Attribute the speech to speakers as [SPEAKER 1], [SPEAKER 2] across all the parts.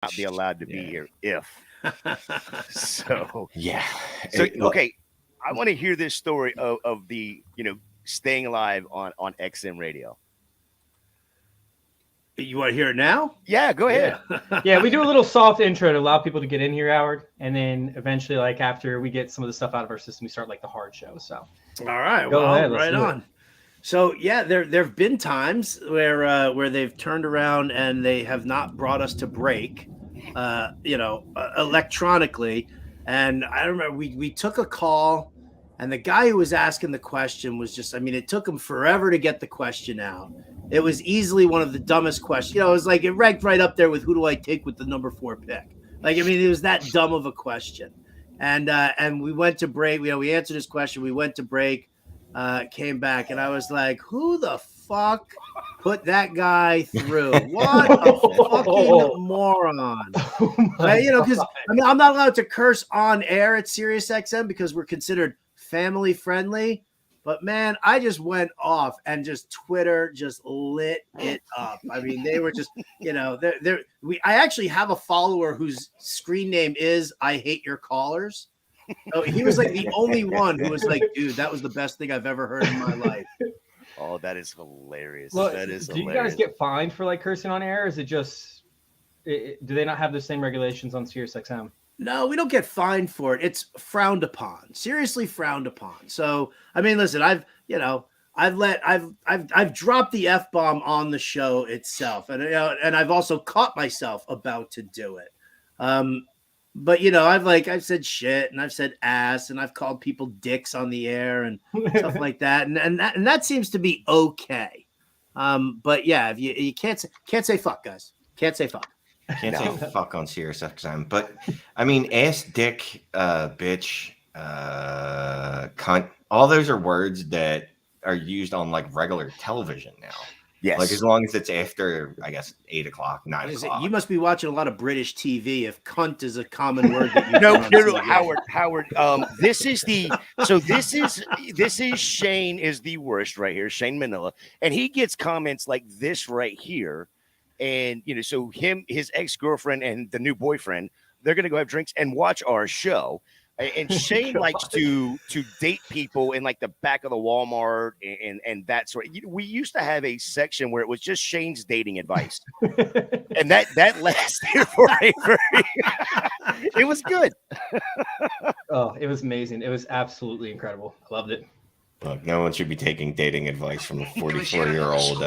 [SPEAKER 1] not be allowed to be here if. So
[SPEAKER 2] Yeah.
[SPEAKER 1] Okay, I want to hear this story of the staying alive on XM radio.
[SPEAKER 3] You want to hear it now?
[SPEAKER 1] Yeah, go ahead.
[SPEAKER 4] Yeah, we do a little soft intro to allow people to get in here, Howard, and then eventually, like after we get some of the stuff out of our system, we start like the hard show. So,
[SPEAKER 3] all right,
[SPEAKER 4] go ahead,
[SPEAKER 3] right on. So yeah, there have been times where they've turned around and they have not brought us to break, electronically. And I remember we took a call, and the guy who was asking the question was just, it took him forever to get the question out. It was easily one of the dumbest questions. It was like it ranked right up there with who do I take with the number 4 pick. It was that dumb of a question. And we went to break. We answered his question. We went to break, came back, and I was like, who the fuck put that guy through? What a fucking moron. Because I'm not allowed to curse on air at SiriusXM because we're considered family friendly. But man, I just went off and just Twitter just lit it up. They were just, I actually have a follower whose screen name is "I hate your callers." So he was like the only one who was like, "Dude, that was the best thing I've ever heard in my life."
[SPEAKER 1] Oh, that is hilarious.
[SPEAKER 4] Look,
[SPEAKER 1] that is
[SPEAKER 4] do
[SPEAKER 1] hilarious.
[SPEAKER 4] you guys get fined for like cursing on air? Is it just do they not have the same regulations on SiriusXM?
[SPEAKER 3] No, we don't get fined for it. It's frowned upon, seriously frowned upon. So, listen, I've dropped the F-bomb on the show itself, and I've also caught myself about to do it. But I've said shit and I've said ass and I've called people dicks on the air and stuff like that, and that seems to be okay. But yeah, if you can't say fuck, guys, can't say fuck.
[SPEAKER 2] Can't say fuck on SiriusXM, but ass, dick, bitch, cunt. All those are words that are used on like regular television now.
[SPEAKER 1] Yes,
[SPEAKER 2] like as long as it's after, I guess, 8 o'clock, 9 o'clock.
[SPEAKER 3] You must be watching a lot of British TV if cunt is a common word. That you
[SPEAKER 1] no, Howard. This is Shane is the worst right here, Shane Manila, and he gets comments like this right here. And, so his ex-girlfriend and the new boyfriend, they're going to go have drinks and watch our show. And Shane likes to date people in like the back of the Walmart and that sort. We used to have a section where it was just Shane's dating advice. And that lasted forever. It was good.
[SPEAKER 4] Oh, it was amazing. It was absolutely incredible. I loved it.
[SPEAKER 2] Look, no one should be taking dating advice from a 44-year-old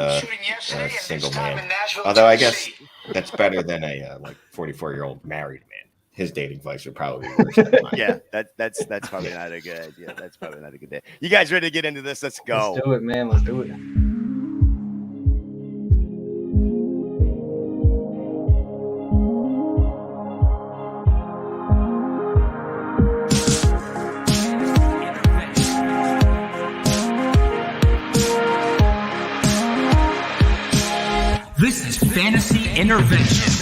[SPEAKER 2] single man. Although I guess that's better than a 44-year-old married man. His dating advice would probably be worse than mine.
[SPEAKER 1] Yeah, that's probably not a good idea. That's probably not a good day. You guys ready to get into this? Let's go.
[SPEAKER 4] Let's do it, man. Let's do it.
[SPEAKER 5] This is Fantasy Intervention.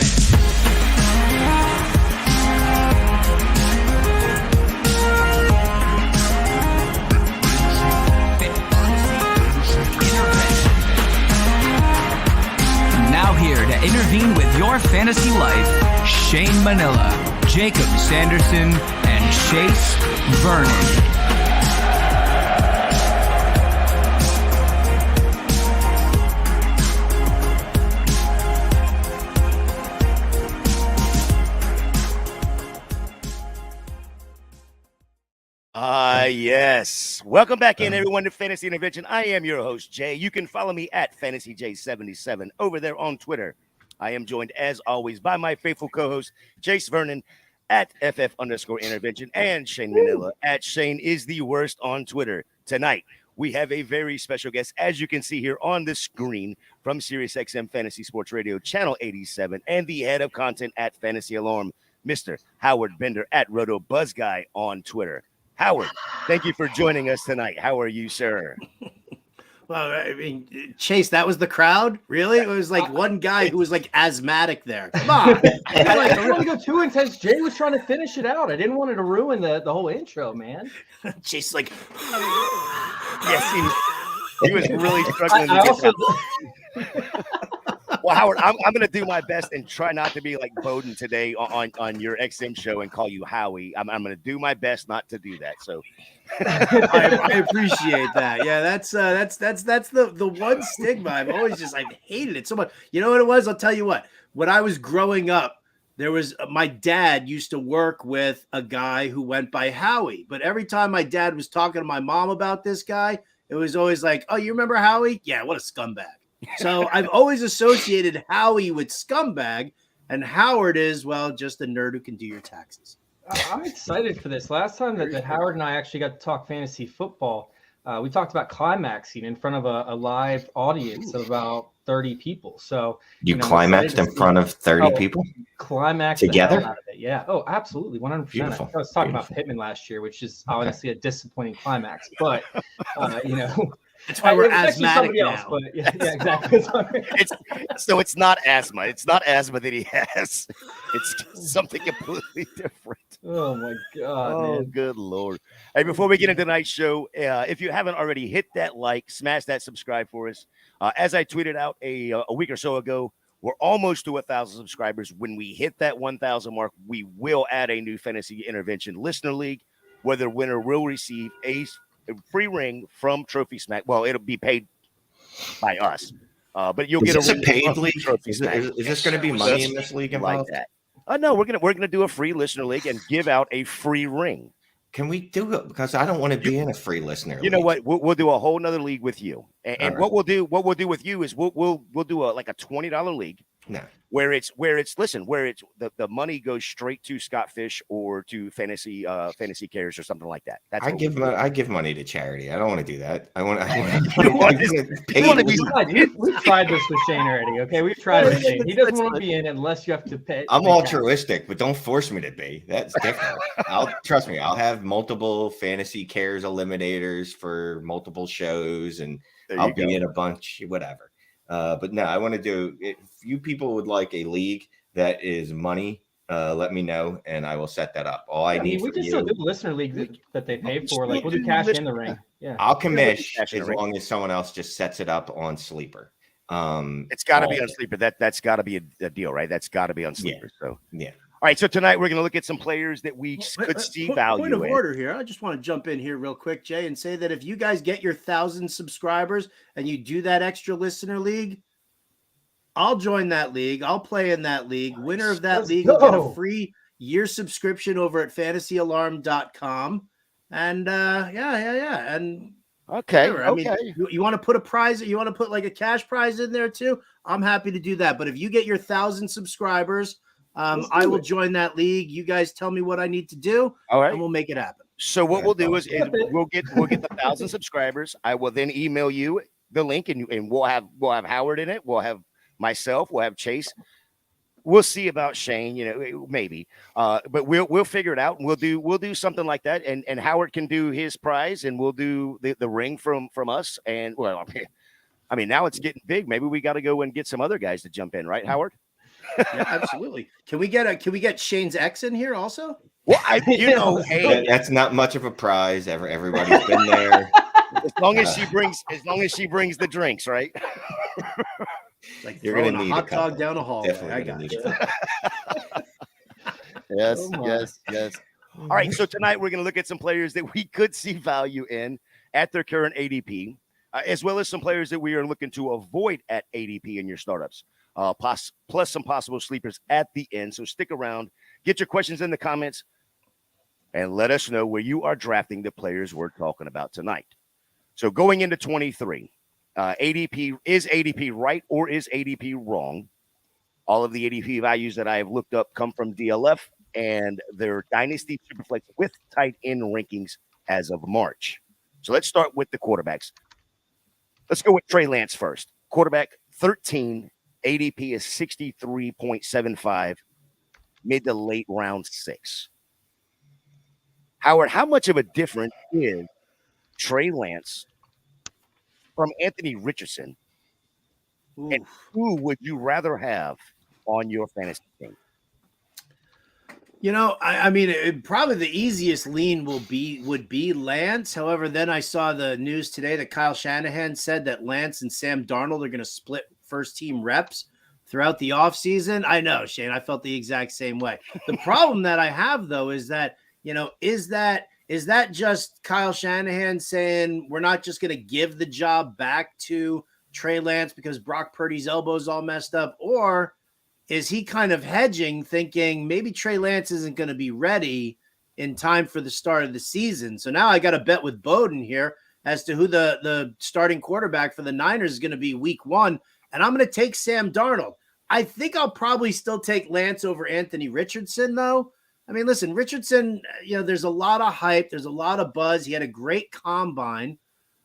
[SPEAKER 5] Now here to intervene with your fantasy life, Shane Manila, Jacob Sanderson, and Chase Vernon.
[SPEAKER 1] Yes. Welcome back in, everyone, to Fantasy Intervention. I am your host, Jay. You can follow me at FantasyJ77 over there on Twitter. I am joined, as always, by my faithful co-host, Chase Vernon at FF_intervention and Shane Manila at Shane is the worst on Twitter. Tonight, we have a very special guest, as you can see here on the screen, from SiriusXM Fantasy Sports Radio, Channel 87, and the head of content at Fantasy Alarm, Mr. Howard Bender at Roto Buzz Guy on Twitter. Howard, thank you for joining us tonight. How are you, sir?
[SPEAKER 3] Well, I mean, Chase, that was the crowd? Really? It was like one guy who was like asthmatic there. Come on.
[SPEAKER 4] I didn't want to go too intense. Jay was trying to finish it out. I didn't want it to ruin the whole intro, man.
[SPEAKER 3] Chase is like,
[SPEAKER 1] yes, he was really struggling to get Well, Howard, I'm going to do my best and try not to be like Bowden today on your XM show and call you Howie. I'm going to do my best not to do that. So
[SPEAKER 3] I appreciate that. Yeah, that's the one stigma. I've hated it so much. You know what it was? I'll tell you what. When I was growing up, there was my dad used to work with a guy who went by Howie. But every time my dad was talking to my mom about this guy, it was always like, "Oh, you remember Howie? Yeah, what a scumbag." So I've always associated Howie with scumbag, and Howard is, well, just a nerd who can do your taxes.
[SPEAKER 4] I'm excited for this. Last time that Howard and I actually got to talk fantasy football, we talked about climaxing in front of a live audience of about 30 people. So
[SPEAKER 2] you climaxed in front of 30 people?
[SPEAKER 4] Climaxed
[SPEAKER 2] together?
[SPEAKER 4] Out of it. Yeah. Oh, absolutely. 100%.
[SPEAKER 2] Beautiful.
[SPEAKER 4] I was talking about Pittman last year, which is honestly a disappointing climax. But,
[SPEAKER 3] that's why we're asthmatic now.
[SPEAKER 4] Else, but yeah, exactly.
[SPEAKER 1] It's not asthma. It's not asthma that he has. It's something completely different.
[SPEAKER 4] Oh my God!
[SPEAKER 1] Oh,
[SPEAKER 4] man.
[SPEAKER 1] Good Lord! Hey, before we get into tonight's show, if you haven't already, hit that like, smash that subscribe for us. As I tweeted out a week or so ago, we're almost to 1,000 subscribers. When we hit that 1,000 mark, we will add a new fantasy intervention listener league, where the winner will receive a free ring from Trophy Smack. Well, it'll be paid by us, but you'll get
[SPEAKER 2] a paid league.
[SPEAKER 1] Trophy Smack.
[SPEAKER 2] Is this going to be money in this league involved?
[SPEAKER 1] Like that? No, we're gonna do a free listener league and give out a free ring.
[SPEAKER 2] Can we do it? Because I don't want to be in a free listener.
[SPEAKER 1] You know what? We'll do a whole nother league with you, and what we'll do with you is we'll do like a $20 league.
[SPEAKER 2] No.
[SPEAKER 1] Where the money goes straight to Scott Fish or to fantasy cares or something like that. That's
[SPEAKER 2] I give money to charity. I don't want to do that.
[SPEAKER 4] We've tried this with Shane already. Okay, we've tried with Shane. He doesn't want to be in unless you have to pay.
[SPEAKER 2] I'm altruistic, but don't force me to be. That's different. Trust me. I'll have multiple fantasy cares eliminators for multiple shows, and I'll be in a bunch, whatever. But no, I want to do. If you people would like a league that is money, let me know, and I will set that up. All I need
[SPEAKER 4] we can still do a listener league that they pay for. Like we'll do cash in the ring. Yeah,
[SPEAKER 2] I'll commish as long as someone else just sets it up on Sleeper.
[SPEAKER 1] It's got to be on Sleeper. That's got to be a deal, right? That's got to be on Sleeper.
[SPEAKER 2] Yeah.
[SPEAKER 1] So
[SPEAKER 2] yeah.
[SPEAKER 1] All right, so tonight we're going to look at some players that we could see value in.
[SPEAKER 3] Point of order here. I just want to jump in here real quick, Jay, and say that if you guys get your 1,000 subscribers and you do that extra listener league, I'll join that league. I'll play in that league. Winner of that league will get a free year subscription over at fantasyalarm.com. And yeah. And
[SPEAKER 1] okay.
[SPEAKER 3] Whatever. I mean, you want to put a prize, you want to put like a cash prize in there too? I'm happy to do that. But if you get your 1,000 subscribers, I will join that league. You guys tell me what I need to do,
[SPEAKER 1] all right,
[SPEAKER 3] and we'll make it happen.
[SPEAKER 1] So what we'll do is we'll get the 1,000 subscribers. I will then email you the link, and we'll have Howard in it. We'll have myself. We'll have Chase. We'll see about Shane, maybe. But we'll figure it out, and we'll do something like that. And Howard can do his prize, and we'll do the ring from us. And well, I mean, now it's getting big. Maybe we got to go and get some other guys to jump in, right, Howard?
[SPEAKER 3] Yeah, absolutely. Can we get Shane's ex in here also?
[SPEAKER 1] Well, hey,
[SPEAKER 2] that's not much of a prize. Everybody's been there.
[SPEAKER 1] As long as she brings the drinks, right?
[SPEAKER 3] Like
[SPEAKER 2] you're gonna need
[SPEAKER 3] a hot dog down a hallway.
[SPEAKER 2] Definitely
[SPEAKER 3] I got you.
[SPEAKER 1] Yes. All right, so tonight we're going to look at some players that we could see value in at their current ADP, as well as some players that we are looking to avoid at ADP in your startups. Plus some possible sleepers at the end. So stick around, get your questions in the comments, and let us know where you are drafting the players we're talking about tonight. So going into 23, is ADP right or is ADP wrong? All of the ADP values that I have looked up come from DLF and their Dynasty Superflex with tight end rankings as of March. So let's start with the quarterbacks. Let's go with Trey Lance first. Quarterback 13. ADP is 63.75, mid to late round 6. Howard, how much of a difference is Trey Lance from Anthony Richardson? Ooh. And who would you rather have on your fantasy team?
[SPEAKER 3] I mean, probably the easiest lean would be Lance. However, then I saw the news today that Kyle Shanahan said that Lance and Sam Darnold are going to split first team reps. throughout the offseason. I know, Shane, I felt the exact same way. The problem that I have, though, is that, is that just Kyle Shanahan saying we're not just going to give the job back to Trey Lance because Brock Purdy's elbow's all messed up? Or is he kind of hedging, thinking maybe Trey Lance isn't going to be ready in time for the start of the season? So now I got to bet with Bowden here as to who the starting quarterback for the Niners is going to be week 1. And I'm going to take Sam Darnold. I think I'll probably still take Lance over Anthony Richardson, though. I mean, listen, Richardson, there's a lot of hype. There's a lot of buzz. He had a great combine.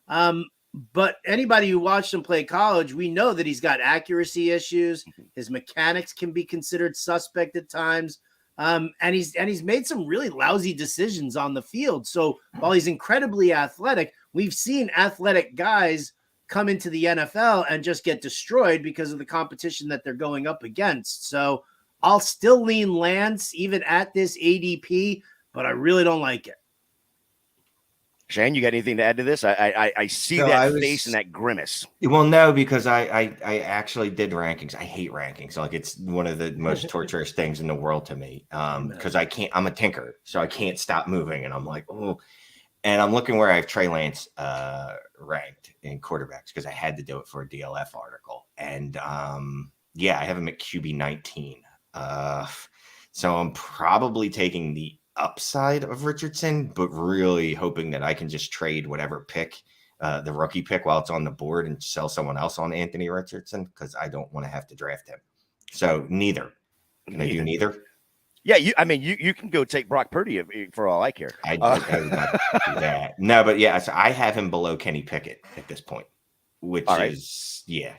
[SPEAKER 3] But anybody who watched him play college, we know that he's got accuracy issues. His mechanics can be considered suspect at times. And he's made some really lousy decisions on the field. So while he's incredibly athletic, we've seen athletic guys come into the NFL and just get destroyed because of the competition that they're going up against. So I'll still lean Lance even at this ADP, but I really don't like it.
[SPEAKER 1] Shane, you got anything to add to this? I see that face and that grimace.
[SPEAKER 2] Well, no, because I actually did rankings. I hate rankings. Like, it's one of the most torturous things in the world to me. Because I'm a tinker, so I can't stop moving. And I'm like, oh, and I'm looking where I have Trey Lance ranked in quarterbacks because I had to do it for a DLF article. And I have him at QB 19. So I'm probably taking the upside of Richardson, but really hoping that I can just trade whatever pick, the rookie pick, while it's on the board and sell someone else on Anthony Richardson, because I don't want to have to draft him. So neither. Can I do neither?
[SPEAKER 1] Yeah, you can go take Brock Purdy for all I care.
[SPEAKER 2] I would not do that. No, but yeah, so I have him below Kenny Pickett at this point, which is it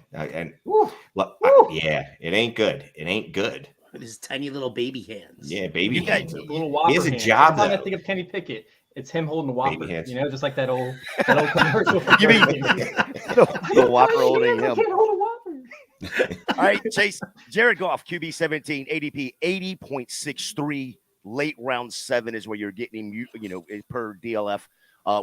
[SPEAKER 2] ain't good. It ain't good.
[SPEAKER 3] With his tiny little baby hands.
[SPEAKER 2] Yeah, baby hands.
[SPEAKER 4] Little Whopper.
[SPEAKER 2] He has a
[SPEAKER 4] hands.
[SPEAKER 2] job,
[SPEAKER 4] Every time
[SPEAKER 2] though.
[SPEAKER 4] I think of Kenny Pickett, it's him holding a Whopper.
[SPEAKER 2] Baby hands.
[SPEAKER 4] Just like that old commercial.
[SPEAKER 1] You mean the Whopper holding him? All right, Chase. Jared Goff, QB 17, ADP 80.63. Late round 7 is where you're getting him, per DLF.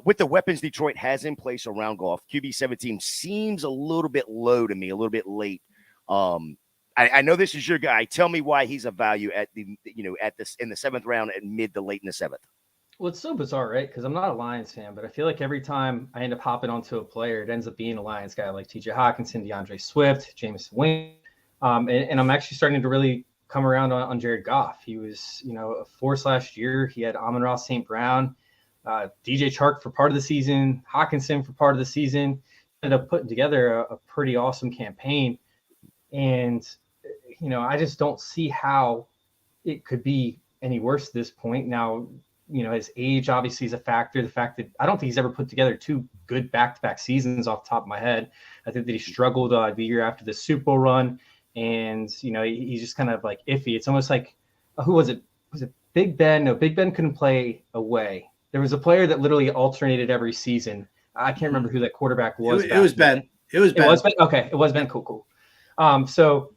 [SPEAKER 1] With the weapons Detroit has in place around Goff, QB 17 seems a little bit low to me, a little bit late. I know this is your guy. Tell me why he's a value at in the 7th round and mid to late in the 7th.
[SPEAKER 4] Well, it's so bizarre, right? Because I'm not a Lions fan, but I feel like every time I end up hopping onto a player, it ends up being a Lions guy like T.J. Hawkinson, DeAndre Swift, Jameson Wayne. And I'm actually starting to really come around on Jared Goff. He was, a force last year. He had Amon-Ra St. Brown, DJ Chark for part of the season, Hawkinson for part of the season. Ended up putting together a pretty awesome campaign. And I just don't see how it could be any worse at this point. Now, his age obviously is a factor. The fact that I don't think he's ever put together 2 good back-to-back seasons off the top of my head. I think that he struggled the year after the Super Bowl run, and he's just kind of like iffy. It's almost like who was it? Was it Big Ben? No, Big Ben couldn't play away. There was a player that literally alternated every season. I can't remember who that quarterback was.
[SPEAKER 3] It was Ben. It was Ben.
[SPEAKER 4] Okay, it was Ben. Cool. So.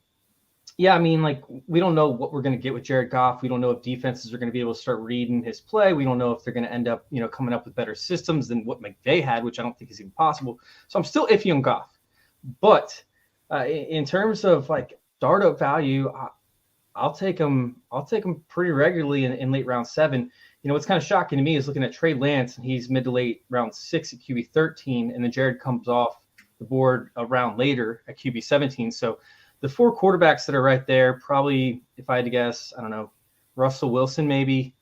[SPEAKER 4] Yeah, I mean, we don't know what we're going to get with Jared Goff. We don't know if defenses are going to be able to start reading his play. We don't know if they're going to end up, coming up with better systems than what McVay had, which I don't think is even possible. So I'm still iffy on Goff. But in terms of Dardo value, I'll take him pretty regularly in late round 7. What's kind of shocking to me is looking at Trey Lance, and he's mid to late round 6 at QB 13, and then Jared comes off the board a round later at QB 17. So the 4 quarterbacks that are right there, probably, if I had to guess, I don't know, Russell Wilson maybe.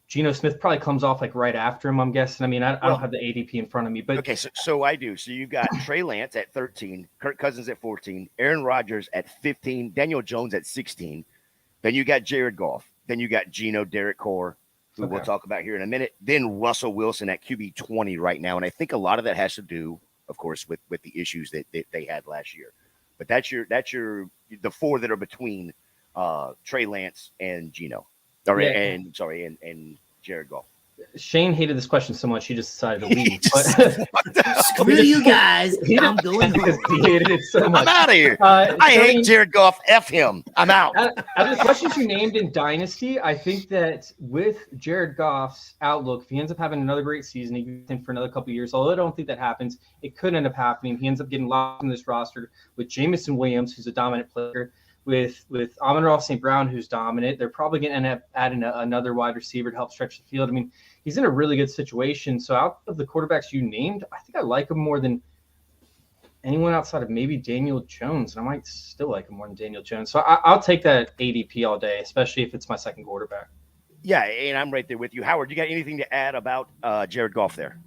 [SPEAKER 4] Geno Smith probably comes off right after him, I'm guessing. I mean, I don't have the ADP in front of me. But
[SPEAKER 1] okay, so I do. So you've got Trey Lance at 13, Kirk Cousins at 14, Aaron Rodgers at 15, Daniel Jones at 16. Then you got Jared Goff. Then you got Geno, Derek Carr, who we'll talk about here in a minute. Then Russell Wilson at QB 20 right now. And I think a lot of that has to do, of course, with the issues that they had last year. But that's the 4 that are between Trey Lance and Geno, and Jared Goff.
[SPEAKER 4] Shane hated this question so much he just decided to leave.
[SPEAKER 3] Screw you guys. I'm going
[SPEAKER 4] because
[SPEAKER 3] home.
[SPEAKER 4] he hated it so much.
[SPEAKER 1] I'm out of here. I hate Jared Goff. F him. I'm out.
[SPEAKER 4] Out of the questions you named in Dynasty, I think that with Jared Goff's outlook, if he ends up having another great season, he gets in for another couple of years, although I don't think that happens, it could end up happening. He ends up getting locked in this roster with Jameson Williams, who's a dominant player, with Amon-Ra St. Brown, who's dominant. They're probably going to end up adding another wide receiver to help stretch the field. I mean, he's in a really good situation. So out of the quarterbacks you named, I think I like him more than anyone outside of maybe Daniel Jones. And I might still like him more than Daniel Jones. So I'll take that ADP all day, especially if it's my second quarterback.
[SPEAKER 1] Yeah, and I'm right there with you. Howard, you got anything to add about Jared Goff there?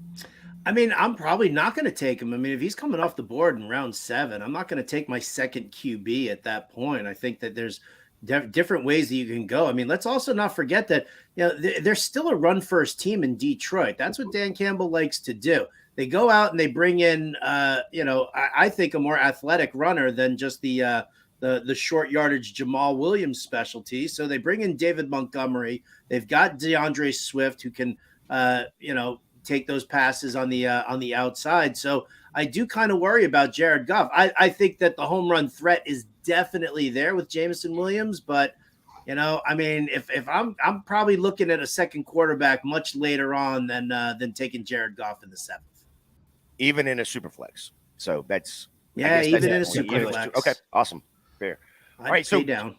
[SPEAKER 3] I mean, I'm probably not going to take him. I mean, if he's coming off the board in round 7, I'm not going to take my second QB at that point. I think that there's different ways that you can go. I mean, let's also not forget that, you know, there's still a run first team in Detroit. That's what Dan Campbell likes to do. They go out and they bring in, I think a more athletic runner than just the short yardage Jamal Williams specialty. So they bring in David Montgomery. They've got DeAndre Swift who can, take those passes on the outside. So I do kind of worry about Jared Goff. I think that the home run threat is definitely there with Jameson Williams, but I mean, if I'm probably looking at a second quarterback much later on than taking Jared Goff in the 7th,
[SPEAKER 1] even in a super flex. So that's
[SPEAKER 3] even in a super flex.
[SPEAKER 1] Okay, awesome, fair. All right, so
[SPEAKER 3] down.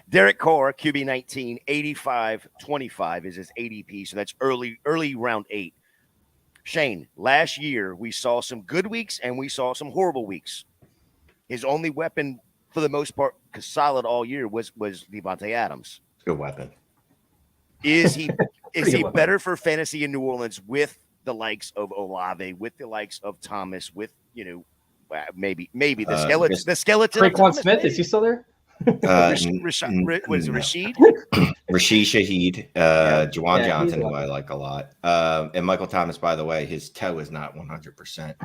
[SPEAKER 1] Derek Carr, QB 19, 85-25 is his ADP. So that's early round 8. Shane, last year we saw some good weeks and we saw some horrible weeks. His only weapon, for the most part, solid all year was Devontae Adams.
[SPEAKER 2] Good weapon.
[SPEAKER 1] Is he better for fantasy in New Orleans with the likes of Olave, with the likes of Thomas, with maybe the skeleton? The skeleton.
[SPEAKER 4] Traquan Smith, is he still there?
[SPEAKER 1] Rashid?
[SPEAKER 2] Rashid Shaheed, Juwan Johnson, who I like a lot. And Michael Thomas, by the way, his toe is not 100%.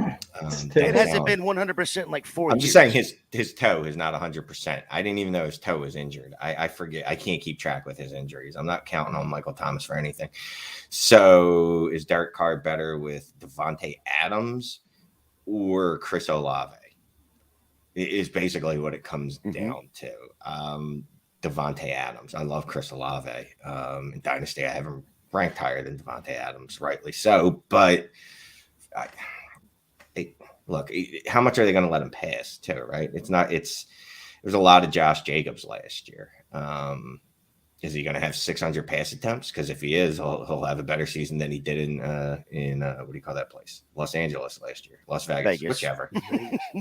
[SPEAKER 1] It hasn't been 100% in like 4 years.
[SPEAKER 2] I'm just saying his toe is not 100%. I didn't even know his toe was injured. I forget. I can't keep track with his injuries. I'm not counting on Michael Thomas for anything. So is Derek Carr better with Devontae Adams or Chris Olave? Is basically what it comes down to. Devontae Adams. I love Chris Olave. In Dynasty, I have him ranked higher than Devontae Adams, rightly so. But look, how much are they going to let him pass too, right? There's a lot of Josh Jacobs last year. Is he going to have 600 pass attempts? Because if he is, he'll have a better season than he did in what do you call that place? Los Angeles last year, Las Vegas. Whichever.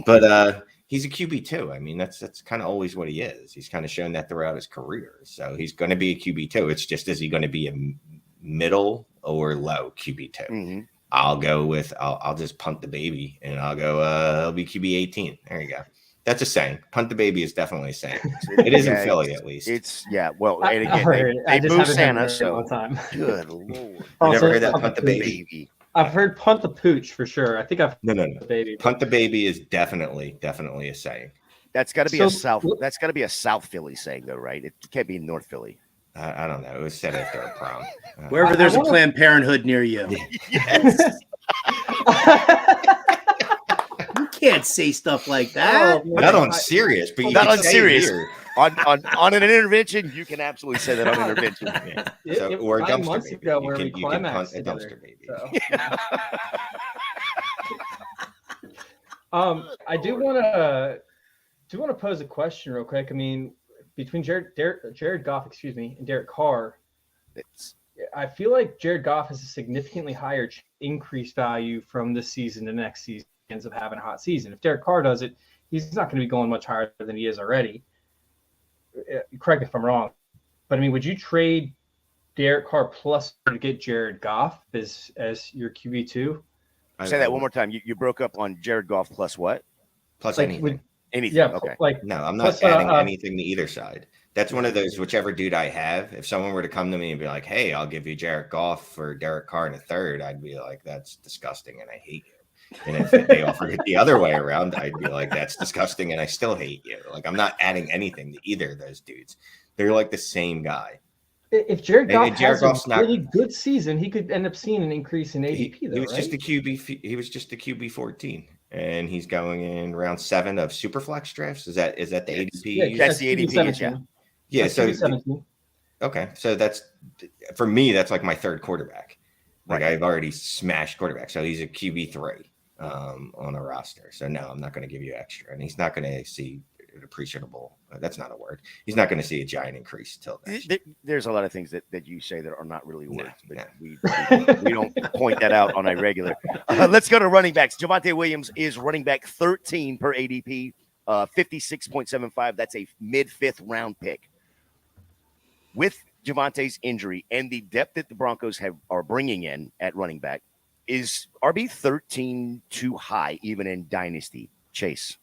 [SPEAKER 2] But he's a QB too. I mean, that's kind of always what he is. He's kind of shown that throughout his career. So he's going to be a QB too. It's just, is he going to be a middle or low QB two? Mm-hmm. I'll just punt the baby and I'll go. He'll be QB 18. There you go. That's a saying. Punt the baby is definitely a saying. It is in Philly, at least.
[SPEAKER 1] Well, and again, they moved Santa, so
[SPEAKER 4] time.
[SPEAKER 1] Good Lord.
[SPEAKER 2] You never heard that punt the baby?
[SPEAKER 4] I've heard punt the pooch for sure. I think I've
[SPEAKER 2] no.
[SPEAKER 4] The baby.
[SPEAKER 2] Punt the baby is definitely a saying.
[SPEAKER 1] That's got to be That's got to be a South Philly saying, though, right? It can't be North Philly.
[SPEAKER 2] I don't know. It was said after a prom.
[SPEAKER 3] Wherever there's a Planned Parenthood near you.
[SPEAKER 1] Yes.
[SPEAKER 3] You can't say stuff like that.
[SPEAKER 2] Not on serious, but you
[SPEAKER 1] not
[SPEAKER 2] can
[SPEAKER 1] on
[SPEAKER 2] say
[SPEAKER 1] serious.
[SPEAKER 2] Here.
[SPEAKER 1] On an intervention, you can absolutely say that on an intervention.
[SPEAKER 2] Yeah. Or a dumpster baby.
[SPEAKER 4] Ago where
[SPEAKER 2] you can punt a dumpster baby.
[SPEAKER 4] So. I do want to pose a question real quick. I mean, between Jared Goff, and Derek Carr, I feel like Jared Goff has a significantly higher increased value from this season to next season. Ends up having a hot season. If Derek Carr does it, he's not going to be going much higher than he is already. Correct me if I'm wrong, but I mean, would you trade Derek Carr plus to get Jared Goff as your QB2?
[SPEAKER 1] Say that one more time. You broke up on Jared Goff plus what?
[SPEAKER 2] Plus anything.
[SPEAKER 1] Anything.
[SPEAKER 4] Yeah.
[SPEAKER 1] Okay.
[SPEAKER 2] No, I'm not adding anything to either side. That's one of those, whichever dude I have. If someone were to come to me and be like, "Hey, I'll give you Jared Goff for Derek Carr in a third," I'd be like, "That's disgusting," and I hate you. And if they offered it the other way around, I'd be like, "That's disgusting," and I still hate you. Like, I'm not adding anything to either of those dudes. They're like the same guy.
[SPEAKER 4] If Jared Goff
[SPEAKER 2] And Jared
[SPEAKER 4] has a
[SPEAKER 2] Goff's not-
[SPEAKER 4] really good season, he could end up seeing an increase in ADP.
[SPEAKER 2] He was just the QB. He was just the QB 14, and he's going in round 7 of Superflex drafts. Is that the ADP?
[SPEAKER 4] Yeah,
[SPEAKER 1] That's the ADP.
[SPEAKER 4] 17.
[SPEAKER 2] Yeah.
[SPEAKER 4] That's
[SPEAKER 2] So
[SPEAKER 4] QB 17.
[SPEAKER 2] okay, so that's for me. That's like my third quarterback. Like
[SPEAKER 1] Right.
[SPEAKER 2] I've already smashed quarterback, so he's a QB 3 on a roster. So no, I'm not going to give you extra, and he's not going to see an appreciable. That's not a word. He's not going to see a giant increase till next year.
[SPEAKER 1] There's a lot of things that you say that are not really words, but
[SPEAKER 2] no.
[SPEAKER 1] we don't point that out on a regular. Let's go to running backs. Javonte Williams is running back 13 per ADP, 56.75. That's a mid-5th round pick. With Javonte's injury and the depth that the Broncos are bringing in at running back, is RB 13 too high even in Dynasty? Chase.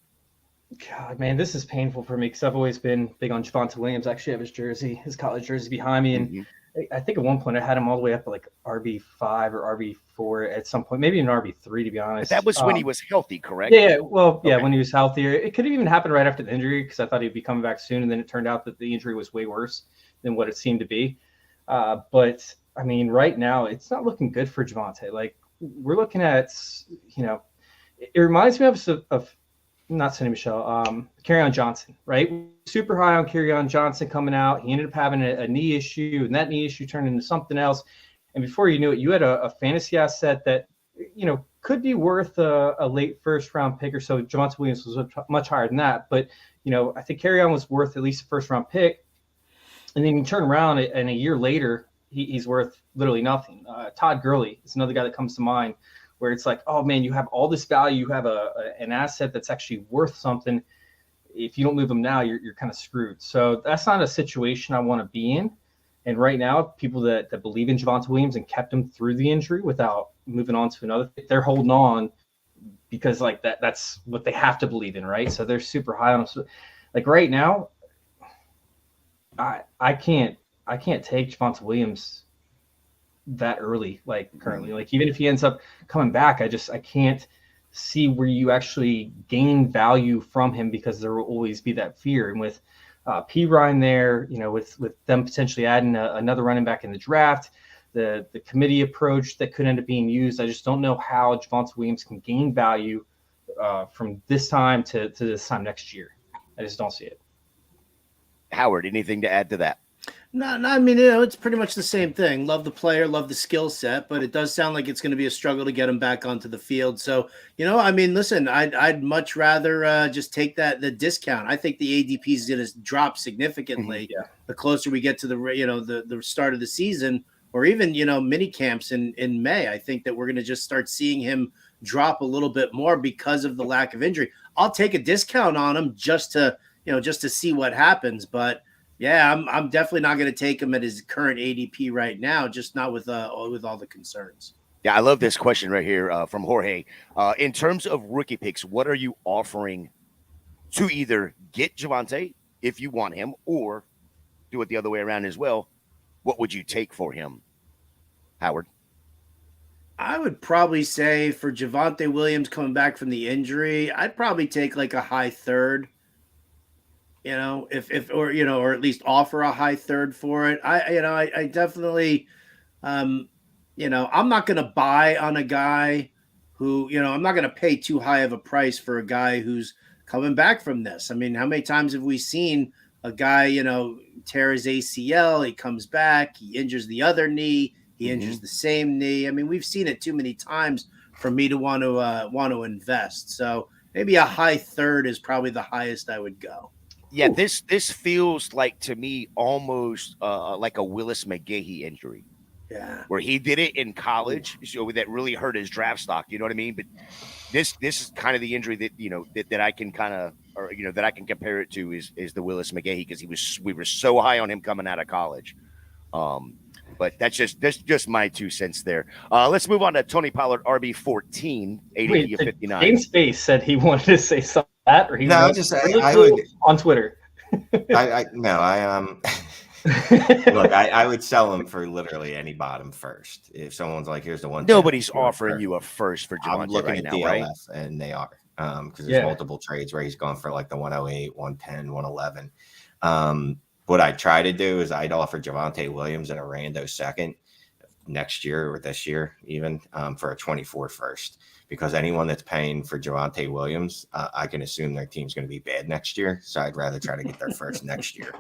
[SPEAKER 4] God, man, this is painful for me because I've always been big on Javonte Williams. I actually have his college jersey behind me. And I think at one point I had him all the way up to like RB5 or RB4 at some point, maybe an RB3, to be honest.
[SPEAKER 1] But that was when he was healthy, correct?
[SPEAKER 4] Yeah, well, yeah, when he was healthier. It could have even happened right after the injury because I thought he'd be coming back soon. And then it turned out that the injury was way worse than what it seemed to be. But, I mean, right now it's not looking good for Javonte. Like, we're looking at, it reminds me of not Sonny Michel, Kerryon Johnson, right? Super high on Kerryon Johnson coming out. He ended up having a knee issue, and that knee issue turned into something else. And before you knew it, you had a fantasy asset that, could be worth a late first round pick or so. Javonte Williams was much higher than that. But, I think Kerryon was worth at least a first round pick. And then you turn around and a year later, he's worth literally nothing. Todd Gurley is another guy that comes to mind, where it's like, oh man, you have all this value, you have an asset that's actually worth something. If you don't move them now, you're kind of screwed. So that's not a situation I want to be in. And right now, people that believe in Javonte Williams and kept him through the injury without moving on to another, they're holding on because like that's what they have to believe in, right? So they're super high on him. So, like right now, I can't take Javonte Williams that early, like currently. Like even if he ends up coming back, I can't see where you actually gain value from him because there will always be that fear. And with P. Ryan there, with them potentially adding another running back in the draft, the committee approach that could end up being used, I just don't know how Javonte Williams can gain value from this time to this time next year. I just don't see it.
[SPEAKER 1] Howard, anything to add to that?
[SPEAKER 3] No, I mean, it's pretty much the same thing. Love the player, love the skill set, but it does sound like it's going to be a struggle to get him back onto the field. So, I mean, listen, I'd much rather just take the discount. I think the ADP is going to drop significantly the closer we get to the start of the season, or even mini camps in May. I think that we're going to just start seeing him drop a little bit more because of the lack of injury. I'll take a discount on him just to see what happens, but. Yeah, I'm definitely not going to take him at his current ADP right now, just not with all the concerns.
[SPEAKER 1] Yeah, I love this question right here from Jorge. In terms of rookie picks, what are you offering to either get Javonte if you want him, or do it the other way around as well? What would you take for him, Howard?
[SPEAKER 3] I would probably say for Javonte Williams coming back from the injury, I'd probably take like a high third. Or at least offer a high third for it. I definitely, I'm not going to buy on a guy who, I'm not going to pay too high of a price for a guy who's coming back from this. I mean, how many times have we seen a guy, tear his ACL, he comes back, he injures the other knee, he injures the same knee. I mean, we've seen it too many times for me to want to invest. So maybe a high third is probably the highest I would go.
[SPEAKER 1] Yeah, this feels like to me almost like a Willis McGahee injury.
[SPEAKER 3] Yeah,
[SPEAKER 1] where he did it in college, so that really hurt his draft stock. You know what I mean? But this is kind of the injury that that I can kind of, or that I can compare it to is the Willis McGahee, because we were so high on him coming out of college. But that's just my 2 cents there. Let's move on to Tony Pollard, RB14, ADP of 59.
[SPEAKER 4] James Space said he wanted to say something like that, or he
[SPEAKER 2] no,
[SPEAKER 4] was
[SPEAKER 2] just
[SPEAKER 4] really
[SPEAKER 2] I
[SPEAKER 4] cool
[SPEAKER 2] would
[SPEAKER 4] on Twitter.
[SPEAKER 2] Look, I would sell him for literally any bottom first. If someone's like, here's the one.
[SPEAKER 1] Nobody's offering you a first for Javonte
[SPEAKER 2] I'm looking
[SPEAKER 1] right
[SPEAKER 2] at
[SPEAKER 1] now,
[SPEAKER 2] DLF,
[SPEAKER 1] right?
[SPEAKER 2] and they are, because there's multiple trades where he's gone for like the 108, 110, 111. what I'd try to do is I'd offer Javonte Williams and a rando second next year or this year even for a 24 first, because anyone that's paying for Javonte Williams, I can assume their team's going to be bad next year. So I'd rather try to get their first next year.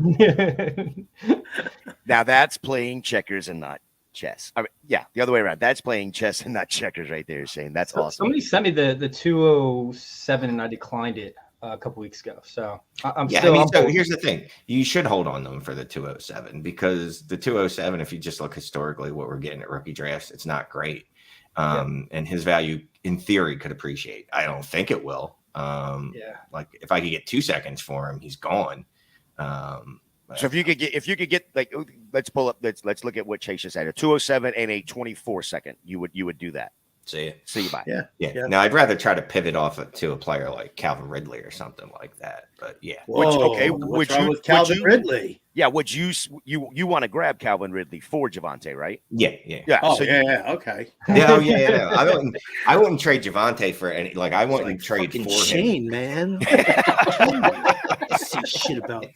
[SPEAKER 1] Now that's playing checkers and not chess. I mean, yeah, the other way around. That's playing chess and not checkers right there, Shane. That's awesome.
[SPEAKER 4] Somebody sent me the 207 and I declined it a couple weeks ago. So I'm still.
[SPEAKER 2] So here's the thing: you should hold on to them for the 207, because the 207, if you just look historically, what we're getting at rookie drafts, it's not great. And his value, in theory, could appreciate. I don't think it will. Like if I could get 2 seconds for him, he's gone.
[SPEAKER 1] So if you could get like, let's look at what Chase just had, a 207 and a 24 second. You would do that.
[SPEAKER 2] See
[SPEAKER 1] you buy.
[SPEAKER 2] Yeah. Now I'd rather try to pivot off to a player like Calvin Ridley or something like that. But yeah.
[SPEAKER 3] What's wrong with Calvin Ridley?
[SPEAKER 1] Yeah. Would you want to grab Calvin Ridley for Javonte, right?
[SPEAKER 2] Yeah.
[SPEAKER 3] Okay.
[SPEAKER 2] Yeah. I wouldn't trade Javonte for any. Like I wouldn't trade for
[SPEAKER 3] Shane,
[SPEAKER 2] him.
[SPEAKER 3] Man. Shit about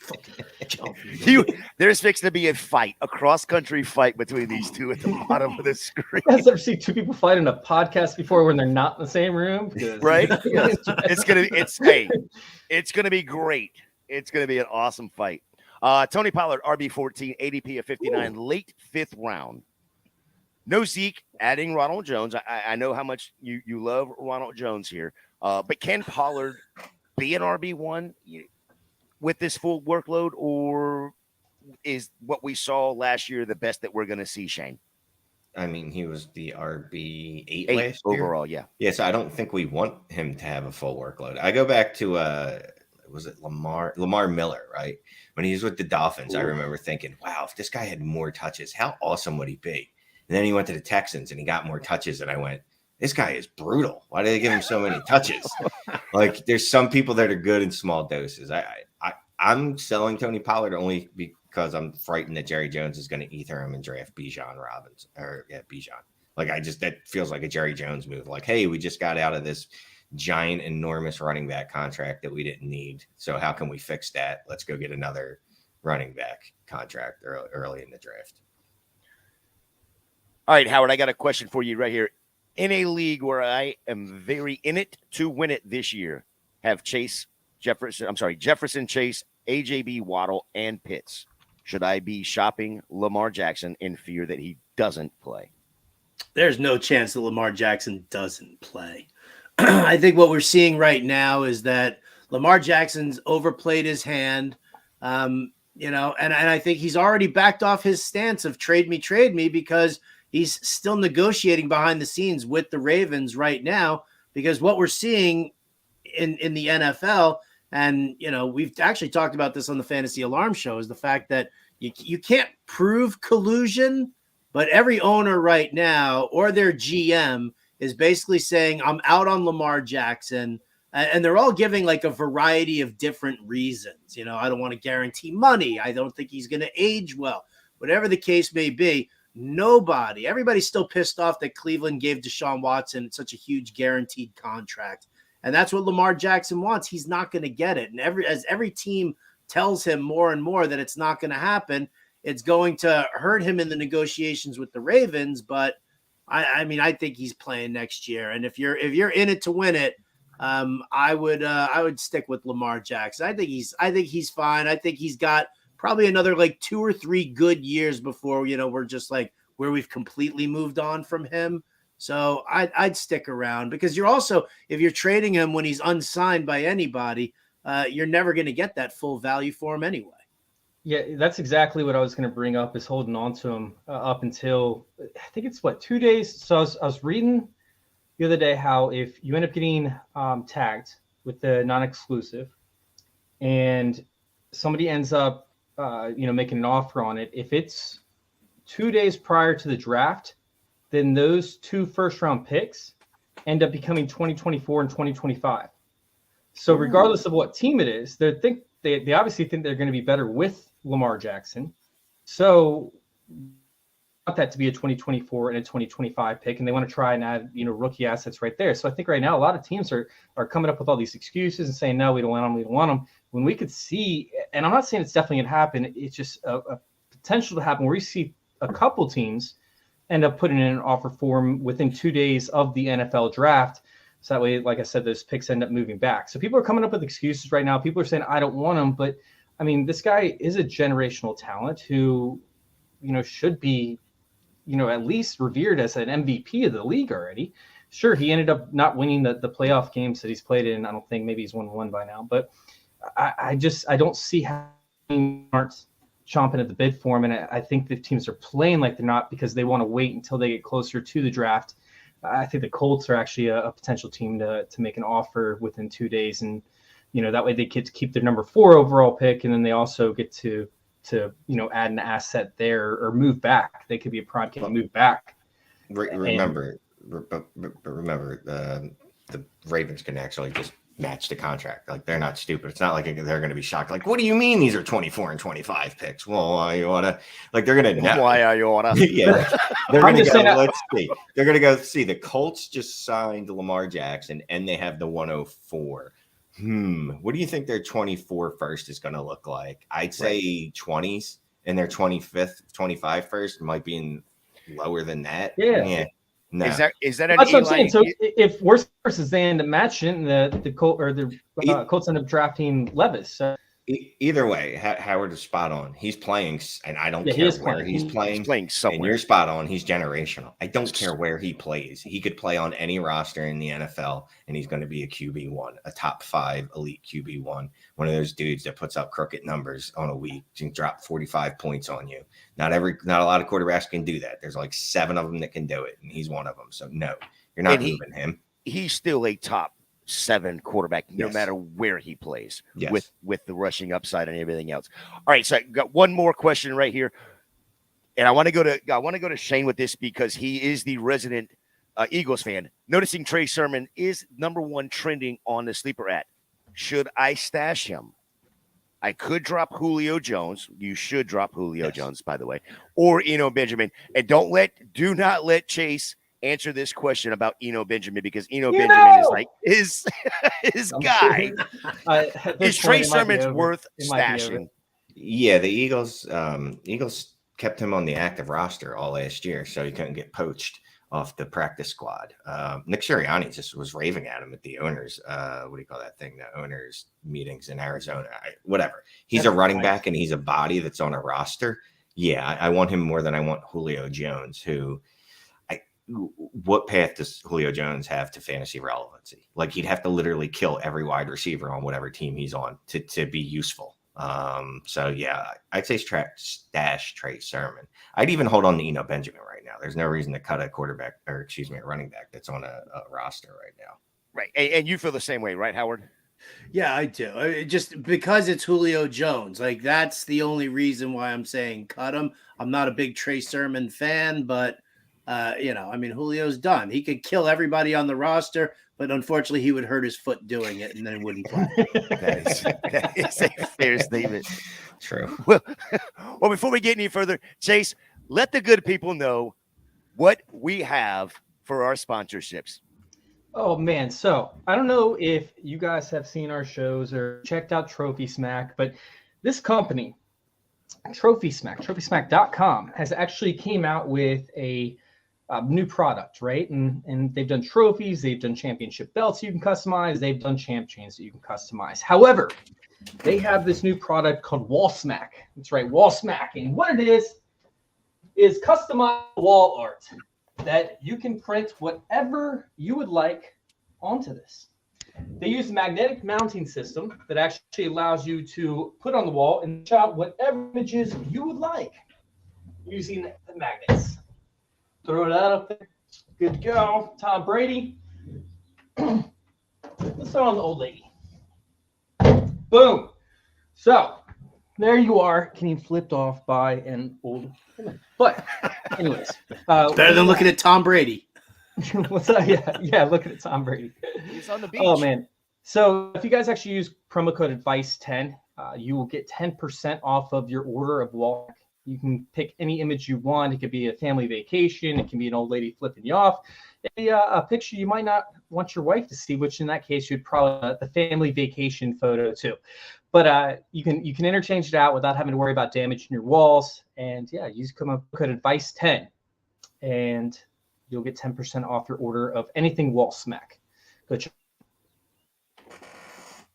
[SPEAKER 1] there's fixing to be a fight, a cross-country fight between these two at the bottom of the screen.
[SPEAKER 4] You guys ever see two people fight in a podcast before when they're not in the same room?
[SPEAKER 1] Right? It's gonna be great. It's gonna be an awesome fight. Tony Pollard, RB14, ADP of 59, late 5th round. No Zeke, adding Ronald Jones. I know how much you love Ronald Jones here, but can Pollard be an RB1 with this full workload, or is what we saw last year the best that we're going to see, Shane?
[SPEAKER 2] I mean, he was the RB8 last year.
[SPEAKER 1] Overall, yeah.
[SPEAKER 2] Yeah, so I don't think we want him to have a full workload. I go back to, was it Lamar Miller, right? When he was with the Dolphins, I remember thinking, wow, if this guy had more touches, how awesome would he be? And then he went to the Texans and he got more touches, and I went, this guy is brutal. Why do they give him so many touches? Like, there's some people that are good in small doses. I'm selling Tony Pollard only because I'm frightened that Jerry Jones is going to ether him and draft Bijan Robinson. Like, that feels like a Jerry Jones move. Like, hey, we just got out of this giant, enormous running back contract that we didn't need. So how can we fix that? Let's go get another running back contract early in the draft.
[SPEAKER 1] All right, Howard, I got a question for you right here. In a league where I am very in it to win it this year, have Jefferson, Chase, AJB, Waddle, and Pitts. Should I be shopping Lamar Jackson in fear that he doesn't play?
[SPEAKER 3] There's no chance that Lamar Jackson doesn't play. I think what we're seeing right now is that Lamar Jackson's overplayed his hand, and I think he's already backed off his stance of trade me, because he's still negotiating behind the scenes with the Ravens right now, because what we're seeing in the NFL, and we've actually talked about this on the Fantasy Alarm Show, is the fact that you can't prove collusion, but every owner right now or their GM is basically saying, I'm out on Lamar Jackson, and they're all giving like a variety of different reasons. I don't want to guarantee money. I don't think he's going to age well. Whatever the case may be, everybody's still pissed off that Cleveland gave Deshaun Watson such a huge guaranteed contract. And that's what Lamar Jackson wants. He's not going to get it. And as every team tells him more and more that it's not going to happen, it's going to hurt him in the negotiations with the Ravens. But I think he's playing next year. And if you're in it to win it, I would stick with Lamar Jackson. I think he's fine. I think he's got probably another like 2 or 3 good years before, we're just like where we've completely moved on from him. So I'd stick around, because if you're trading him when he's unsigned by anybody, you're never going to get that full value for him anyway.
[SPEAKER 4] Yeah, that's exactly what I was going to bring up, is holding on to him up until, I think it's 2 days. So I was reading the other day how if you end up getting tagged with the non-exclusive and somebody ends up making an offer on it, if it's 2 days prior to the draft, then those 2 first-round picks end up becoming 2024 and 2025. So regardless of what team it is, they obviously think they're going to be better with Lamar Jackson. So that to be a 2024 and a 2025 pick, and they want to try and add, rookie assets right there. So I think right now a lot of teams are coming up with all these excuses and saying, no, we don't want them. When we could see, and I'm not saying it's definitely going to happen, it's just a potential to happen where we see a couple teams end up putting in an offer form within 2 days of the NFL draft. So that way, like I said, those picks end up moving back. So people are coming up with excuses right now. People are saying, I don't want him. But, I mean, this guy is a generational talent who, should be, at least revered as an MVP of the league already. Sure, he ended up not winning the playoff games that he's played in. I don't think, maybe he's won one by now. But I don't see how teams aren't chomping at the bid for him. And I think the teams are playing like they're not because they want to wait until they get closer to the draft. I think the Colts are actually a potential team to make an offer within 2 days. And, that way they get to keep their number 4 overall pick. And then they also get to add an asset there or move back. They could be a prime candidate, move back.
[SPEAKER 2] Remember, the Ravens can actually just match the contract. Like, they're not stupid. It's not like they're going to be shocked. Like, what do you mean these are 24 and 25 picks? Well, why you want to? Like, they're going to know.
[SPEAKER 1] Why are you want to?
[SPEAKER 2] Yeah, they're going to go. Let's see. They're going to go see. The Colts just signed Lamar Jackson, and they have the 104. What do you think their 24 first is going to look like? I'd say 20s, and their 25th, 25 first might be lower than that.
[SPEAKER 4] Yeah.
[SPEAKER 1] No. Is that an
[SPEAKER 4] That's what I'm
[SPEAKER 1] Eli?
[SPEAKER 4] saying. So if worst versus they end up matching, the Colts end up drafting Levis. So.
[SPEAKER 2] Either way, Howard is spot on. He's playing, and I don't care where he's playing.
[SPEAKER 1] He's playing somewhere.
[SPEAKER 2] And you're spot on. He's generational. I don't care where he plays. He could play on any roster in the NFL, and he's going to be a QB1, a top 5 elite QB1, one of those dudes that puts up crooked numbers on a week and drop 45 points on you. Not a lot of quarterbacks can do that. There's like 7 of them that can do it, and he's one of them. So no, you're not moving him.
[SPEAKER 1] He's still a top 7 quarterback, no matter where he plays, with the rushing upside and everything else. All right, so I got one more question right here, and I want to go to Shane with this because he is the resident Eagles fan. Noticing Trey Sermon is number 1 trending on the sleeper at. Should I stash him? I could drop Julio Jones. You should drop Julio Jones, by the way, or Benjamin. And do not let Chase answer this question about Benjamin because Benjamin is like his guy. Is Trey Sermon's worth stashing?
[SPEAKER 2] Yeah, the Eagles kept him on the active roster all last year, so he couldn't get poached off the practice squad. Nick Sirianni just was raving at him at the owners. What do you call that thing? The owners meetings in Arizona. Whatever. He's a running back and he's a body that's on a roster. Yeah, I want him more than I want Julio Jones, who. What path does Julio Jones have to fantasy relevancy? Like, he'd have to literally kill every wide receiver on whatever team he's on to be useful. So yeah, I'd say stash Trey Sermon. I'd even hold on to Benjamin right now. There's no reason to cut a running back that's on a roster right now.
[SPEAKER 1] Right. And you feel the same way, right, Howard?
[SPEAKER 3] Yeah, I do. Just because it's Julio Jones, like, that's the only reason why I'm saying cut him. I'm not a big Trey Sermon fan, but Julio's done. He could kill everybody on the roster, but unfortunately he would hurt his foot doing it and then wouldn't play.
[SPEAKER 1] that is a fair statement.
[SPEAKER 2] True.
[SPEAKER 1] Well, before we get any further, Chase, let the good people know what we have for our sponsorships.
[SPEAKER 4] Oh, man. So I don't know if you guys have seen our shows or checked out Trophy Smack, but this company, Trophy Smack, TrophySmack.com, has actually came out with a new product, right? And they've done trophies, they've done championship belts you can customize, they've done champ chains that you can customize. However, they have this new product called Wall Smack. That's right, Wall Smack. And what it is customized wall art that you can print whatever you would like onto this. They use a magnetic mounting system that actually allows you to put on the wall and shot whatever images you would like using the magnets. Throw that up there. Good to go. Tom Brady. Let's throw on the old lady. Boom. So there you are, getting flipped off by an old woman. But anyways.
[SPEAKER 3] Better than looking at Tom Brady.
[SPEAKER 4] What's up? Yeah, looking at Tom Brady.
[SPEAKER 1] He's on the beach.
[SPEAKER 4] Oh, man. So if you guys actually use promo code ADVICE10, you will get 10% off of your order of wall. You can pick any image you want. It could be a family vacation. It can be an old lady flipping you off. A picture you might not want your wife to see, which in that case you'd probably the family vacation photo too. But you can interchange it out without having to worry about damaging your walls. And yeah, use code advice 10, and you'll get 10% off your order of anything wall smack. Go check.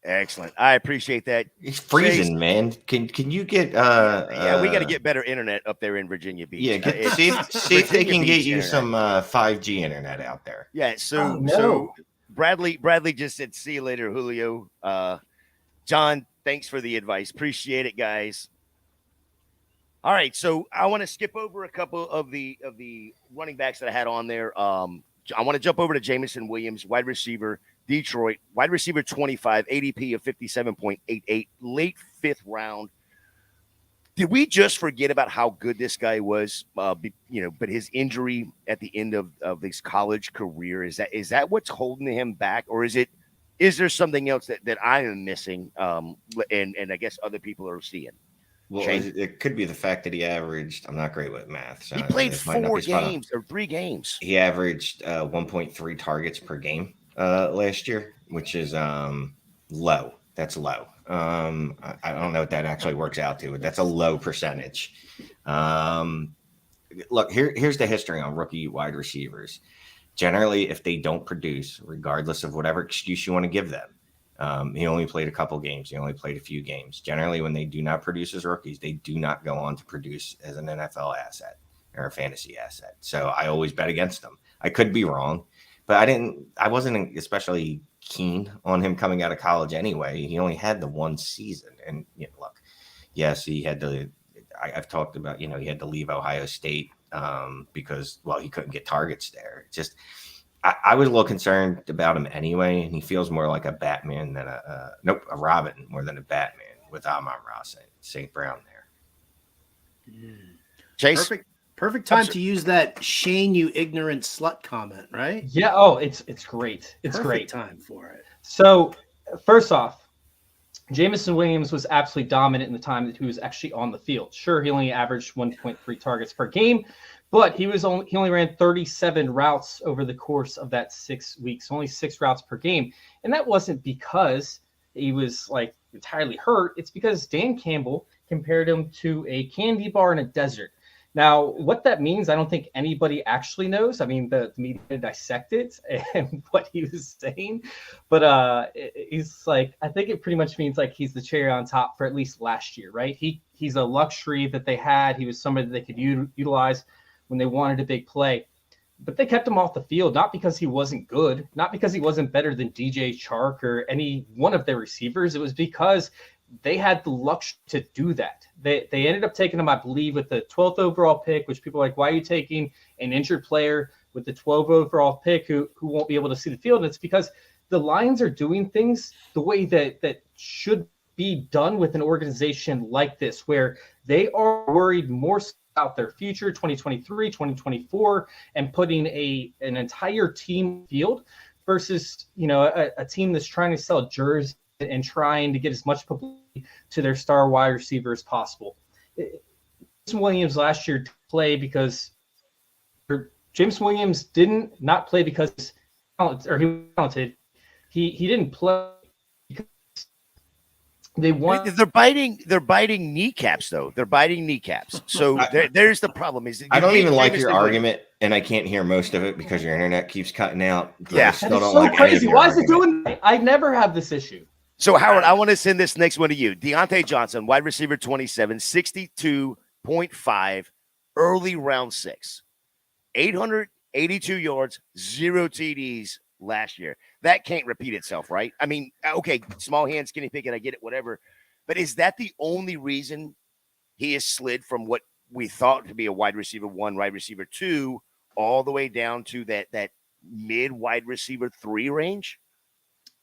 [SPEAKER 1] Excellent. I appreciate that.
[SPEAKER 2] It's freezing, man. Can you get
[SPEAKER 1] yeah, we got to get better internet up there in Virginia Beach.
[SPEAKER 2] Yeah, see if they can get you some 5G internet out there.
[SPEAKER 1] Yeah, so Bradley just said, see you later, Julio. John, thanks for the advice. Appreciate it, guys. All right, so I want to skip over a couple of the running backs that I had on there. I want to jump over to Jameson Williams, wide receiver, Detroit, wide receiver 25, ADP of 57.88, late 5th round. Did we just forget about how good this guy was? But his injury at the end of his college career, is that what's holding him back, or is there something else that I am missing? And I guess other people are seeing.
[SPEAKER 2] Well, it could be the fact that he averaged. I'm not great with math. So
[SPEAKER 1] he played 4 games or 3 games.
[SPEAKER 2] He averaged 1.3 targets per game last year, which is low. That's low. I don't know what that actually works out to, but that's a low percentage. Look, here's the history on rookie wide receivers. Generally, if they don't produce, regardless of whatever excuse you want to give them, he only played a couple games. He only played a few games. Generally, when they do not produce as rookies, they do not go on to produce as an NFL asset or a fantasy asset. So I always bet against them. I could be wrong, but I wasn't especially keen on him coming out of college anyway. He only had the 1 season. And look, yes, he had to. I've talked about, he had to leave Ohio State because, he couldn't get targets there. Just, I was a little concerned about him anyway, and he feels more like a Batman than a Robin more than a Batman with Amon-Ra St. Brown there.
[SPEAKER 1] Chase?
[SPEAKER 3] Perfect time to use that Shane, you ignorant slut comment, right?
[SPEAKER 4] Yeah. Oh, it's great. It's
[SPEAKER 3] Perfect
[SPEAKER 4] great
[SPEAKER 3] time for it.
[SPEAKER 4] So first off, Jameson Williams was absolutely dominant in the time that he was actually on the field. Sure, he only averaged 1.3 targets per game, but he only ran 37 routes over the course of that 6 weeks, only 6 routes per game. And that wasn't because he was entirely hurt. It's because Dan Campbell compared him to a candy bar in a desert. Now, what that means, I don't think anybody actually knows. I mean, the media dissected and what he was saying, but he's I think it pretty much means he's the cherry on top for at least last year, right? He's a luxury that they had. He was somebody that they could utilize when they wanted a big play, but they kept him off the field, not because he wasn't good, not because he wasn't better than DJ Chark or any one of their receivers. It was because they had the luxury to do that. They ended up taking him, I believe, with the 12th overall pick, which people are like, why are you taking an injured player with the 12th overall pick who won't be able to see the field? And it's because the Lions are doing things the way that should be done with an organization like this, where they are worried more about their future, 2023, 2024, and putting an entire team field versus, a team that's trying to sell jerseys and trying to get as much publicity to their star wide receiver as possible. Jameson Williams last year played because Jameson Williams did not play because he was talented. He didn't play because they want.
[SPEAKER 1] They're biting kneecaps though. They're biting kneecaps. So there's the problem.
[SPEAKER 2] I don't even like your argument, and I can't hear most of it because your internet keeps cutting out.
[SPEAKER 1] Yeah,
[SPEAKER 2] I still don't
[SPEAKER 4] so
[SPEAKER 2] like
[SPEAKER 4] crazy. Why is it doing that? I never have this issue.
[SPEAKER 1] So, Howard, I want to send this next one to you. Deontay Johnson, wide receiver 27, 62.5, early round 6, 882 yards, 0 TDs last year. That can't repeat itself, right? I mean, okay, small hand, skinny picket, I get it, whatever. But is that the only reason he has slid from what we thought to be a wide receiver 1, wide receiver 2, all the way down to that mid wide receiver 3 range?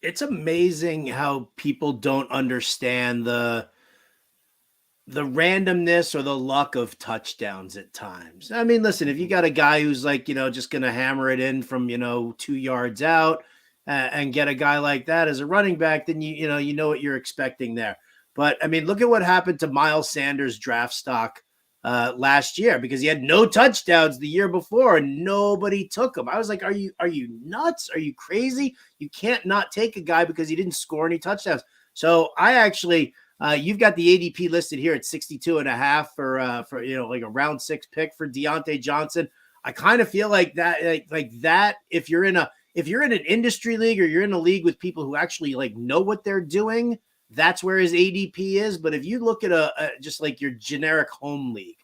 [SPEAKER 3] It's amazing how people don't understand the randomness or the luck of touchdowns at times. I mean, listen, if you got a guy who's just going to hammer it in from, 2 yards out and get a guy like that as a running back, then you know what you're expecting there. But I mean, look at what happened to Miles Sanders' draft stock last year because he had no touchdowns the year before and nobody took him. I was like, are you nuts? Are you crazy? You can't not take a guy because he didn't score any touchdowns. So I actually, you've got the ADP listed here at 62.5 for like a round 6 pick for Deontay Johnson. I kind of feel like that, like that. If you're in an industry league or you're in a league with people who actually like know what they're doing, that's where his ADP is. But if you look at a just like your generic home league,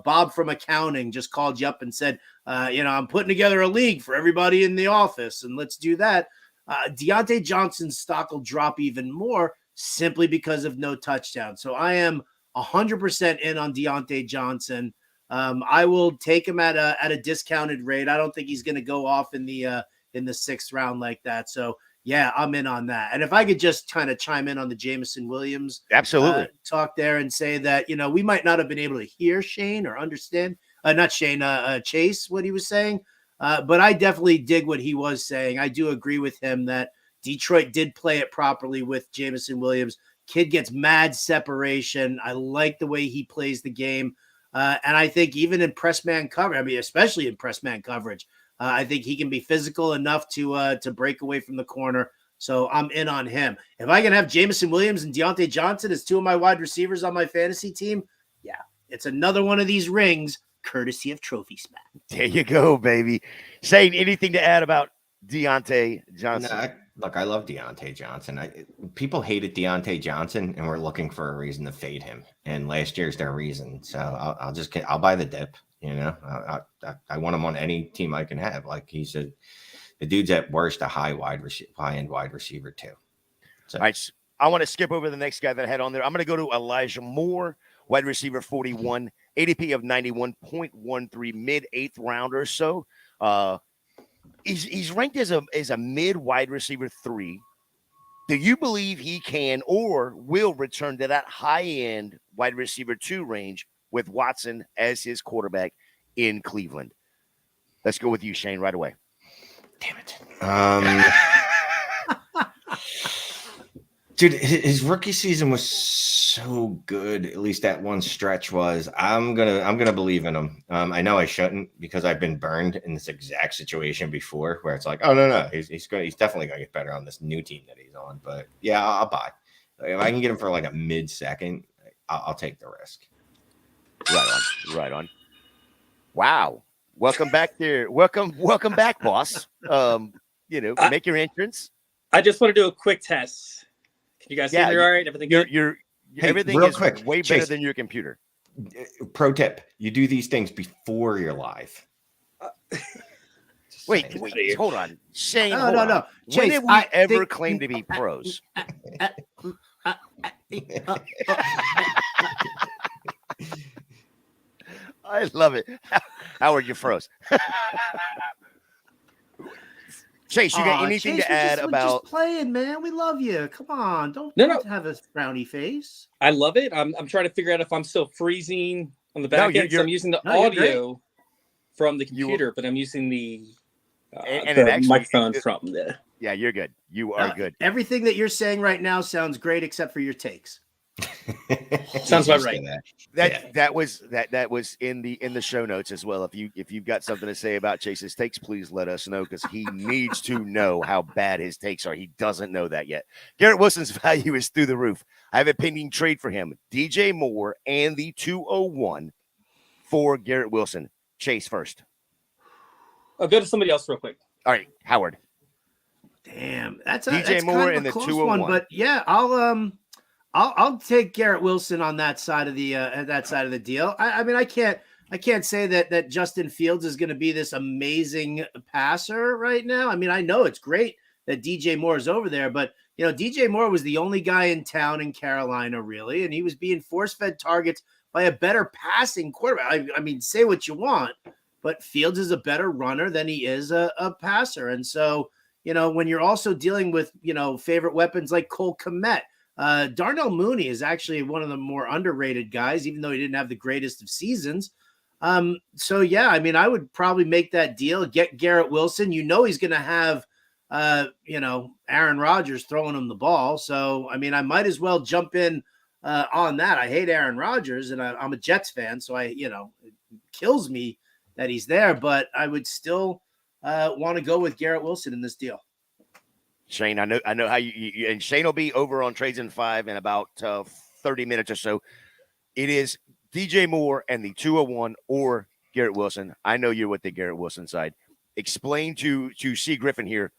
[SPEAKER 3] Bob from accounting just called you up and said, I'm putting together a league for everybody in the office and let's do that. Deontay Johnson's stock will drop even more simply because of no touchdown. So I am 100% in on Deontay Johnson. I will take him at a discounted rate. I don't think he's going to go off in the 6th round like that. So yeah, I'm in on that. And if I could just kind of chime in on the Jameson Williams
[SPEAKER 1] absolutely
[SPEAKER 3] talk there and say that, we might not have been able to hear Shane or understand, not Shane, Chase, what he was saying. But I definitely dig what he was saying. I do agree with him that Detroit did play it properly with Jameson Williams. Kid gets mad separation. I like the way he plays the game. And I think even in press man coverage, especially in press man coverage, I think he can be physical enough to break away from the corner. So I'm in on him. If I can have Jameson Williams and Deontay Johnson as 2 of my wide receivers on my fantasy team, yeah, it's another one of these rings, courtesy of Trophy Smack.
[SPEAKER 1] There you go, baby. Shane, anything to add about Deontay Johnson?
[SPEAKER 2] Look, I love Deontay Johnson. People hated Deontay Johnson and were looking for a reason to fade him. And last year's their reason. So I'll buy the dip. I want him on any team I can have. Like the dude's at worst a high-end wide receiver too. So.
[SPEAKER 1] All right, I want to skip over the next guy that I had on there. I'm going to go to Elijah Moore, wide receiver 41, ADP of 91.13, mid-8th rounder. So he's ranked as a mid wide receiver 3. Do you believe he can or will return to that high-end wide receiver 2 range with Watson as his quarterback in Cleveland? Let's go with you, Shane, right away.
[SPEAKER 2] Damn it. Dude, his rookie season was so good. At least that one stretch was. I'm gonna believe in him. I know I shouldn't because I've been burned in this exact situation before, where it's like, oh no, he's definitely gonna get better on this new team that he's on. But yeah, I'll buy. If I can get him for like a mid-second, I'll take the risk.
[SPEAKER 1] Right on. Wow. Welcome back there. Welcome back, boss. Make your entrance.
[SPEAKER 6] I just want to do a quick test. Can you guys see me all right? Everything good?
[SPEAKER 1] Everything is quick, way better than your computer.
[SPEAKER 2] Pro tip: you do these things before you're live.
[SPEAKER 1] Wait, hold on, Shane.
[SPEAKER 3] No.
[SPEAKER 1] Chase, when did we ever claim to be pros? I love it. Howard, you froze. Chase, you got anything to add about
[SPEAKER 3] just playing, man? We love you. Come on, don't have a frowny face.
[SPEAKER 6] I love it. I'm trying to figure out if I'm still freezing on the back end. So I'm using the audio from the computer, but I'm using the microphone from the.
[SPEAKER 1] Yeah, you're good. You are good.
[SPEAKER 3] Everything that you're saying right now sounds great, except for your takes.
[SPEAKER 6] Sounds about right.
[SPEAKER 1] That was in the show notes as well. If you've got something to say about Chase's takes, please let us know because he needs to know how bad his takes are. He doesn't know that yet. Garrett Wilson's value is through the roof. I have a pending trade for him. DJ Moore and the 201 for Garrett Wilson. Chase first.
[SPEAKER 6] I'll go to somebody else real quick.
[SPEAKER 1] All right, Howard.
[SPEAKER 3] Damn, that's
[SPEAKER 1] DJ Moore and the 201.
[SPEAKER 3] But yeah, I'll take Garrett Wilson on that side of the deal. I mean, I can't say that Justin Fields is going to be this amazing passer right now. I mean, I know it's great that DJ Moore is over there, but DJ Moore was the only guy in town in Carolina, really, and he was being force-fed targets by a better passing quarterback. I mean, say what you want, but Fields is a better runner than he is a passer, and so when you're also dealing with favorite weapons like Cole Kmet. Darnell Mooney is actually one of the more underrated guys, even though he didn't have the greatest of seasons. So yeah, I mean, I would probably make that deal, get Garrett Wilson. He's going to have, Aaron Rodgers throwing him the ball. So, I mean, I might as well jump in on that. I hate Aaron Rodgers, and I'm a Jets fan, so it kills me that he's there. But I would still want to go with Garrett Wilson in this deal.
[SPEAKER 1] Shane, I know how you and Shane will be over on Trades in 5 in about 30 minutes or so. It is DJ Moore and the 201 or Garrett Wilson. I know you're with the Garrett Wilson side. Explain to C. Griffin here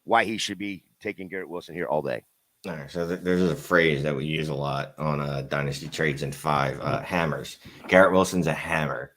[SPEAKER 1] why he should be taking Garrett Wilson here all day.
[SPEAKER 2] All right, so there's a phrase that we use a lot on Dynasty Trades in 5, hammers. Garrett Wilson's a hammer.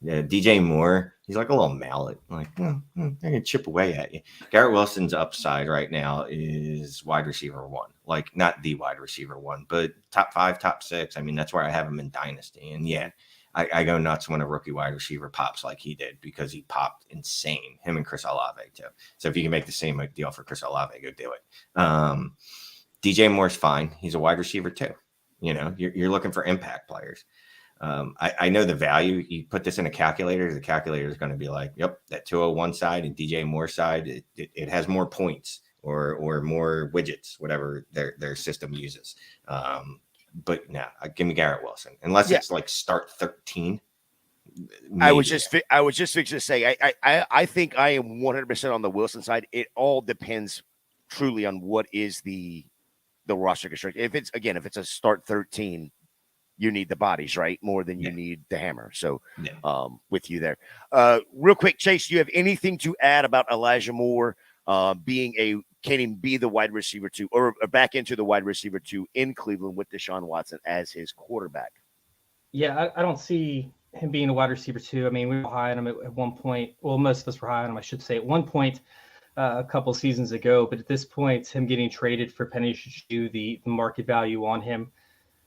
[SPEAKER 2] DJ Moore, he's like a little mallet. Like, they're going to chip away at you. Garrett Wilson's upside right now is wide receiver 1. Like, not the wide receiver 1, but top 5, top 6. I mean, that's where I have him in Dynasty. And yeah, I go nuts when a rookie wide receiver pops like he did, because he popped insane. Him and Chris Olave, too. So if you can make the same deal for Chris Olave, go do it. DJ Moore's fine. He's a wide receiver, too. You're looking for impact players. I know the value. You put this in a calculator, the calculator is going to be like, yep, that 201 side and DJ Moore side, it has more points or more widgets, whatever their system uses. But no, give me Garrett Wilson, unless it's like start 13. Maybe.
[SPEAKER 1] I was just fixing to say, I think I am 100% on the Wilson side. It all depends truly on what is the roster construction. If it's a start 13, you need the bodies, right? More than you need the hammer. So with you there. Real quick, Chase, do you have anything to add about Elijah Moore can he be the wide receiver 2 or back into the wide receiver 2 in Cleveland with Deshaun Watson as his quarterback?
[SPEAKER 4] Yeah, I don't see him being a wide receiver 2. I mean, we were high on him at one point. Well, most of us were high on him, I should say, at one point a couple seasons ago. But at this point, him getting traded for Penny Shoe, the market value on him.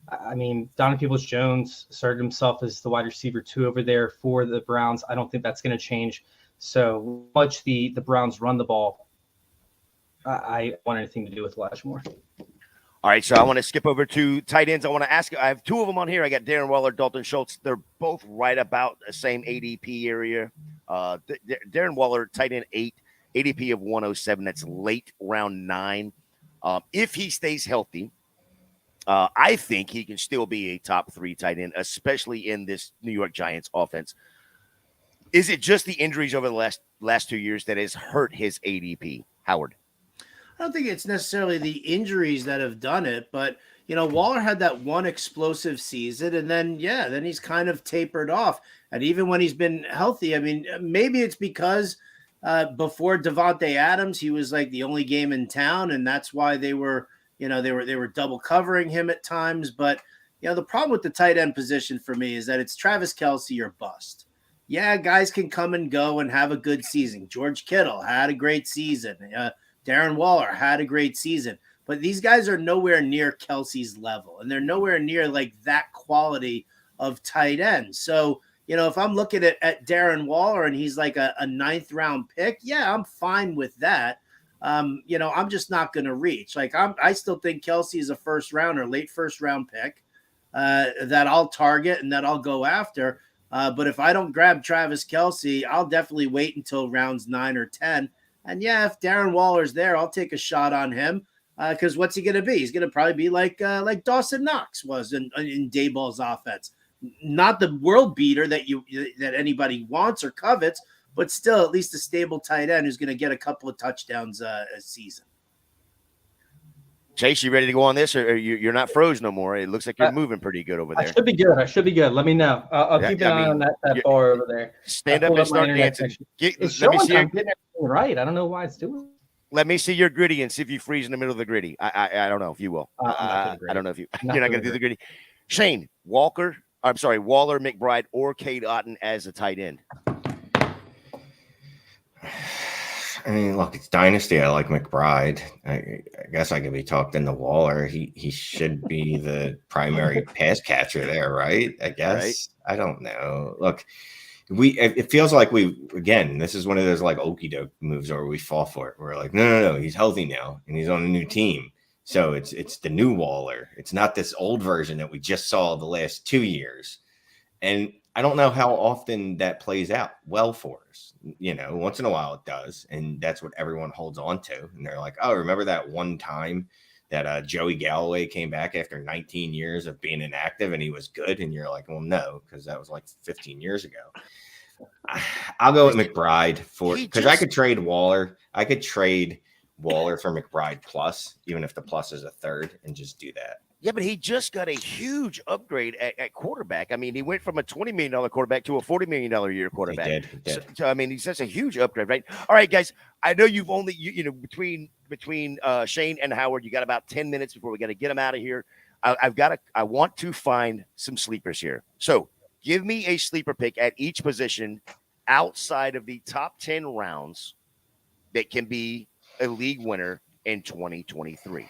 [SPEAKER 4] I mean, Donovan Peoples-Jones started himself as the wide receiver 2 over there for the Browns. I don't think that's going to change. So much the Browns run the ball, I don't want anything to do with Elijah Moore.
[SPEAKER 1] All right, so I want to skip over to tight ends. I want to ask, I have 2 of them on here. I got Darren Waller, Dalton Schultz. They're both right about the same ADP area. Darren Waller, tight end 8, ADP of 107. That's late round 9. If he stays healthy, I think he can still be a top 3 tight end, especially in this New York Giants offense. Is it just the injuries over the last 2 years that has hurt his ADP, Howard?
[SPEAKER 3] I don't think it's necessarily the injuries that have done it, but Waller had that one explosive season, and then he's kind of tapered off. And even when he's been healthy, I mean, maybe it's because before Devontae Adams, he was like the only game in town, and that's why they were double covering him at times. But the problem with the tight end position for me is that it's Travis Kelce or bust. Yeah, guys can come and go and have a good season. George Kittle had a great season. Darren Waller had a great season, but these guys are nowhere near Kelce's level, and they're nowhere near like that quality of tight end. So, if I'm looking at Darren Waller and he's like a 9th round pick, yeah, I'm fine with that. I'm just not going to reach. Like I still think Kelce is a first round or late first round pick that I'll target and that I'll go after. But if I don't grab Travis Kelce, I'll definitely wait until rounds 9 or 10. And yeah, if Darren Waller's there, I'll take a shot on him because what's he going to be? He's going to probably be like Dawson Knox was in Dayball's offense. Not the world beater that anybody wants or covets, but still at least a stable tight end who's going to get a couple of touchdowns a season.
[SPEAKER 1] Chase, you ready to go on this, or you're not froze no more? It looks like you're moving pretty good over there.
[SPEAKER 4] I should be good. Let me know. I'll keep an eye on that bar over there.
[SPEAKER 1] Stand up and start dancing.
[SPEAKER 4] It's showing I'm getting everything right. I don't know why it's doing it.
[SPEAKER 1] Let me see your gritty and see if you freeze in the middle of the gritty. I don't know if you will. I don't know if you're not going to do the gritty. Shane, Waller, McBride, or Cade Otton as a tight end.
[SPEAKER 2] I mean, look, it's Dynasty. I like McBride. I guess I could be talked into Waller. He should be the primary pass catcher there, right? I guess. Right. I don't know. Look, it feels like this is one of those like okie doke moves where we fall for it. We're like, no, he's healthy now and he's on a new team. So it's the new Waller. It's not this old version that we just saw the last 2 years. And I don't know how often that plays out well for us. Once in a while it does. And that's what everyone holds on to. And they're like, oh, remember that one time that Joey Galloway came back after 19 years of being inactive and he was good. And you're like, well, no, because that was like 15 years ago. I'll go with McBride because I could trade Waller. I could trade Waller for McBride plus, even if the plus is a third, and just do that.
[SPEAKER 1] Yeah, but he just got a huge upgrade at quarterback. I mean, he went from a $20 million quarterback to a $40 million a year quarterback.
[SPEAKER 2] He did.
[SPEAKER 1] So, I mean, he's such a huge upgrade, right? All right, guys. I know you've only, between Shane and Howard, you got about 10 minutes before we got to get him out of here. I want to find some sleepers here. So give me a sleeper pick at each position outside of the top 10 rounds that can be a league winner in 2023.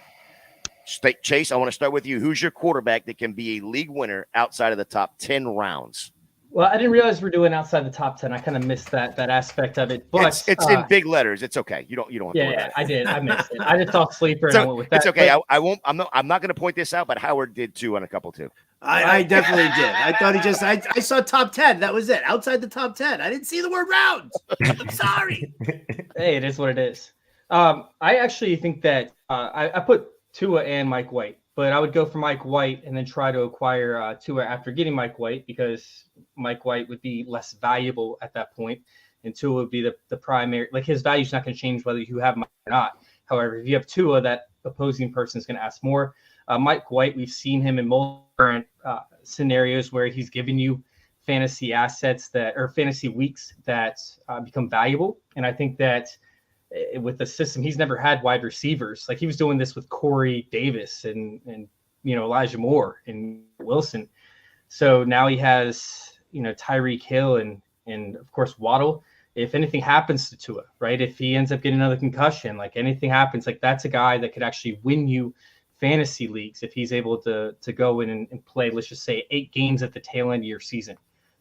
[SPEAKER 1] Chase, I want to start with you. Who's your quarterback that can be a league winner outside of the top 10 rounds?
[SPEAKER 4] Well, I didn't realize we're doing outside the top 10. I kind of missed that aspect of it. But
[SPEAKER 1] it's in big letters. It's okay. You don't have to worry about it.
[SPEAKER 4] I did. I missed it. I just thought sleeper and I went with that.
[SPEAKER 1] It's okay. I won't. I'm not going to point this out, but Howard did too on a couple too.
[SPEAKER 3] I definitely did. I thought I saw top 10. That was it. Outside the top 10. I didn't see the word rounds. I'm sorry.
[SPEAKER 4] Hey, it is what it is. I actually think that I put Tua and Mike White, but I would go for Mike White and then try to acquire Tua after getting Mike White because Mike White would be less valuable at that point, and Tua would be the primary. Like his value is not going to change whether you have Mike or not. However, if you have Tua, that opposing person is going to ask more. Mike White, we've seen him in multiple different scenarios where he's giving you fantasy assets fantasy weeks that become valuable, and I think that. With the system, he's never had wide receivers. Like he was doing this with Corey Davis and Elijah Moore and Wilson. So now he has Tyreek Hill and of course Waddle. If anything happens to Tua, right? If he ends up getting another concussion, like anything happens, like that's a guy that could actually win you fantasy leagues if he's able to go in and play, let's just say 8 games at the tail end of your season.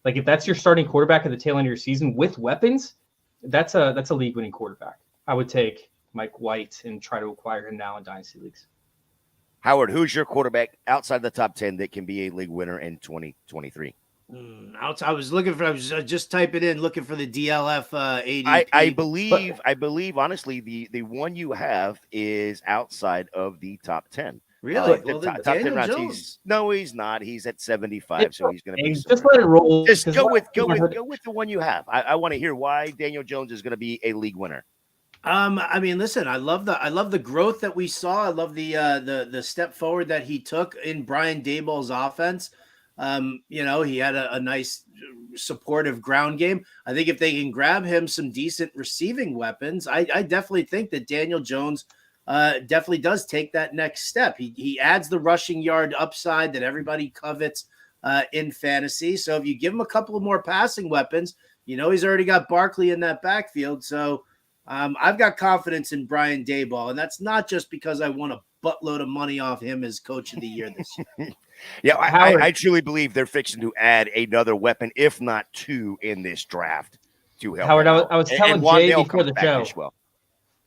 [SPEAKER 4] Like if that's your starting quarterback at the tail end of your season with weapons, that's a league winning quarterback. I would take Mike White and try to acquire him now in dynasty leagues.
[SPEAKER 1] Howard, who's your quarterback outside the top 10 that can be a league winner in 2023?
[SPEAKER 3] I was just typing in, looking for the DLF ADP.
[SPEAKER 1] I believe, honestly, the one you have is outside of the top 10.
[SPEAKER 3] Really?
[SPEAKER 1] Top 10 rounds. He's not. He's at 75, so he's going to be.
[SPEAKER 4] Just let it roll.
[SPEAKER 1] Just go with the one you have. I want to hear why Daniel Jones is going to be a league winner.
[SPEAKER 3] I mean, listen, I love the growth that we saw. I love the step forward that he took in Brian Daboll's offense. He had a nice supportive ground game. I think if they can grab him some decent receiving weapons, I definitely think that Daniel Jones definitely does take that next step. He adds the rushing yard upside that everybody covets in fantasy. So if you give him a couple of more passing weapons, he's already got Barkley in that backfield. So I've got confidence in Brian Daboll, and that's not just because I want a buttload of money off him as coach of the year this year.
[SPEAKER 1] Yeah, I truly believe they're fixing to add another weapon, if not 2, in this draft to help.
[SPEAKER 4] Howard, I was telling Jay before the show.
[SPEAKER 1] Well.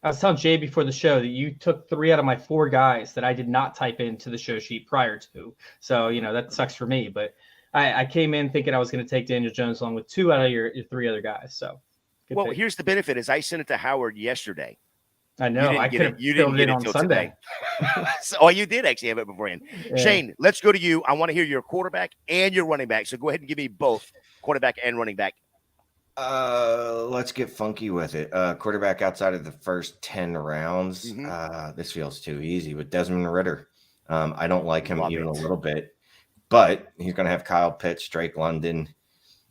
[SPEAKER 4] I was telling Jay before the show that you took 3 out of my 4 guys that I did not type into the show sheet prior to. So, that sucks for me. But I came in thinking I was going to take Daniel Jones along with 2 out of your 3 other guys. So.
[SPEAKER 1] Well, here's the benefit: is I sent it to Howard yesterday.
[SPEAKER 4] I know.
[SPEAKER 1] You didn't get it until Sunday. You did actually have it beforehand. Yeah. Shane, let's go to you. I want to hear your quarterback and your running back. So go ahead and give me both quarterback and running back.
[SPEAKER 2] Let's get funky with it. Quarterback outside of the first 10 rounds. This feels too easy with Desmond Ridder. I don't like him even a little bit, but he's going to have Kyle Pitts, Drake London.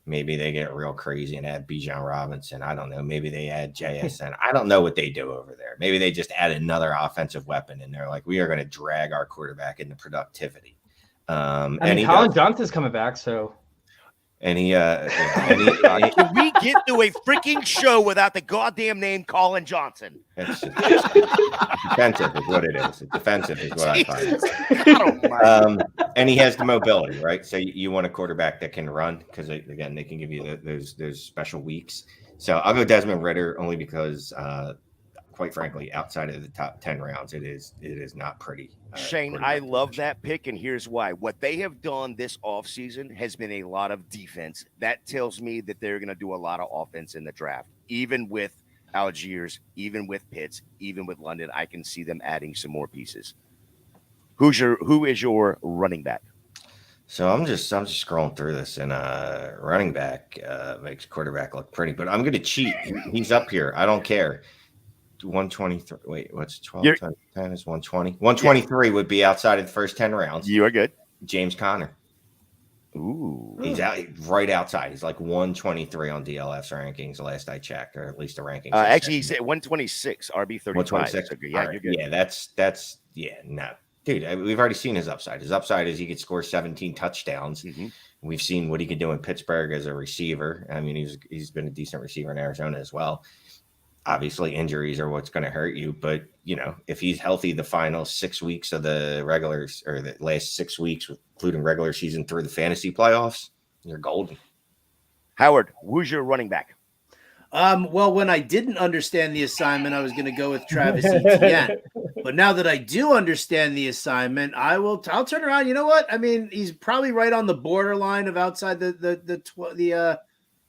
[SPEAKER 2] Maybe they get real crazy and add Bijan Robinson. I don't know. Maybe they add JSN. I don't know what they do over there. Maybe they just add another offensive weapon, and they're like, we are going to drag our quarterback into productivity.
[SPEAKER 4] Colin Johnson's coming back, so.
[SPEAKER 1] Can we get to a freaking show without the goddamn name Colin Johnson?
[SPEAKER 2] It's defensive is what it is. Defensive is what I find. And he has the mobility, right? So you want a quarterback that can run because, again, they can give you those special weeks. So I'll go Desmond Ridder only because, quite frankly, outside of the top 10 rounds, it is not pretty.
[SPEAKER 1] Shane, I love that pick, and here's why. What they have done this offseason has been a lot of defense. That tells me that they're going to do a lot of offense in the draft. Even with Algiers, even with Pitts, even with London, I can see them adding some more pieces. Who is your running back?
[SPEAKER 2] So I'm just scrolling through this, and running back makes quarterback look pretty, but I'm going to cheat. He's up here. I don't care. 123. Wait, what's 12 times 10 is 120. 123 would be outside of the first 10 rounds.
[SPEAKER 1] You are good.
[SPEAKER 2] James Conner.
[SPEAKER 1] Ooh.
[SPEAKER 2] He's right outside. He's like 123 on DLF's rankings last I checked, or at least the rankings.
[SPEAKER 1] Actually, he's at 126, RB 35.
[SPEAKER 2] 126.
[SPEAKER 1] So yeah,
[SPEAKER 2] right.
[SPEAKER 1] you're good.
[SPEAKER 2] Yeah, that's no. Dude, we've already seen his upside. His upside is he could score 17 touchdowns. Mm-hmm. We've seen what he could do in Pittsburgh as a receiver. I mean, he's been a decent receiver in Arizona as well. Obviously, injuries are what's going to hurt you, but if he's healthy the final 6 weeks of the regulars, or the last 6 weeks, including regular season through the fantasy playoffs, you're golden.
[SPEAKER 1] Howard, who's your running back?
[SPEAKER 3] Well, when I didn't understand the assignment, I was going to go with Travis Etienne. But now that I do understand the assignment, I'll turn around. You know what? I mean, he's probably right on the borderline of outside the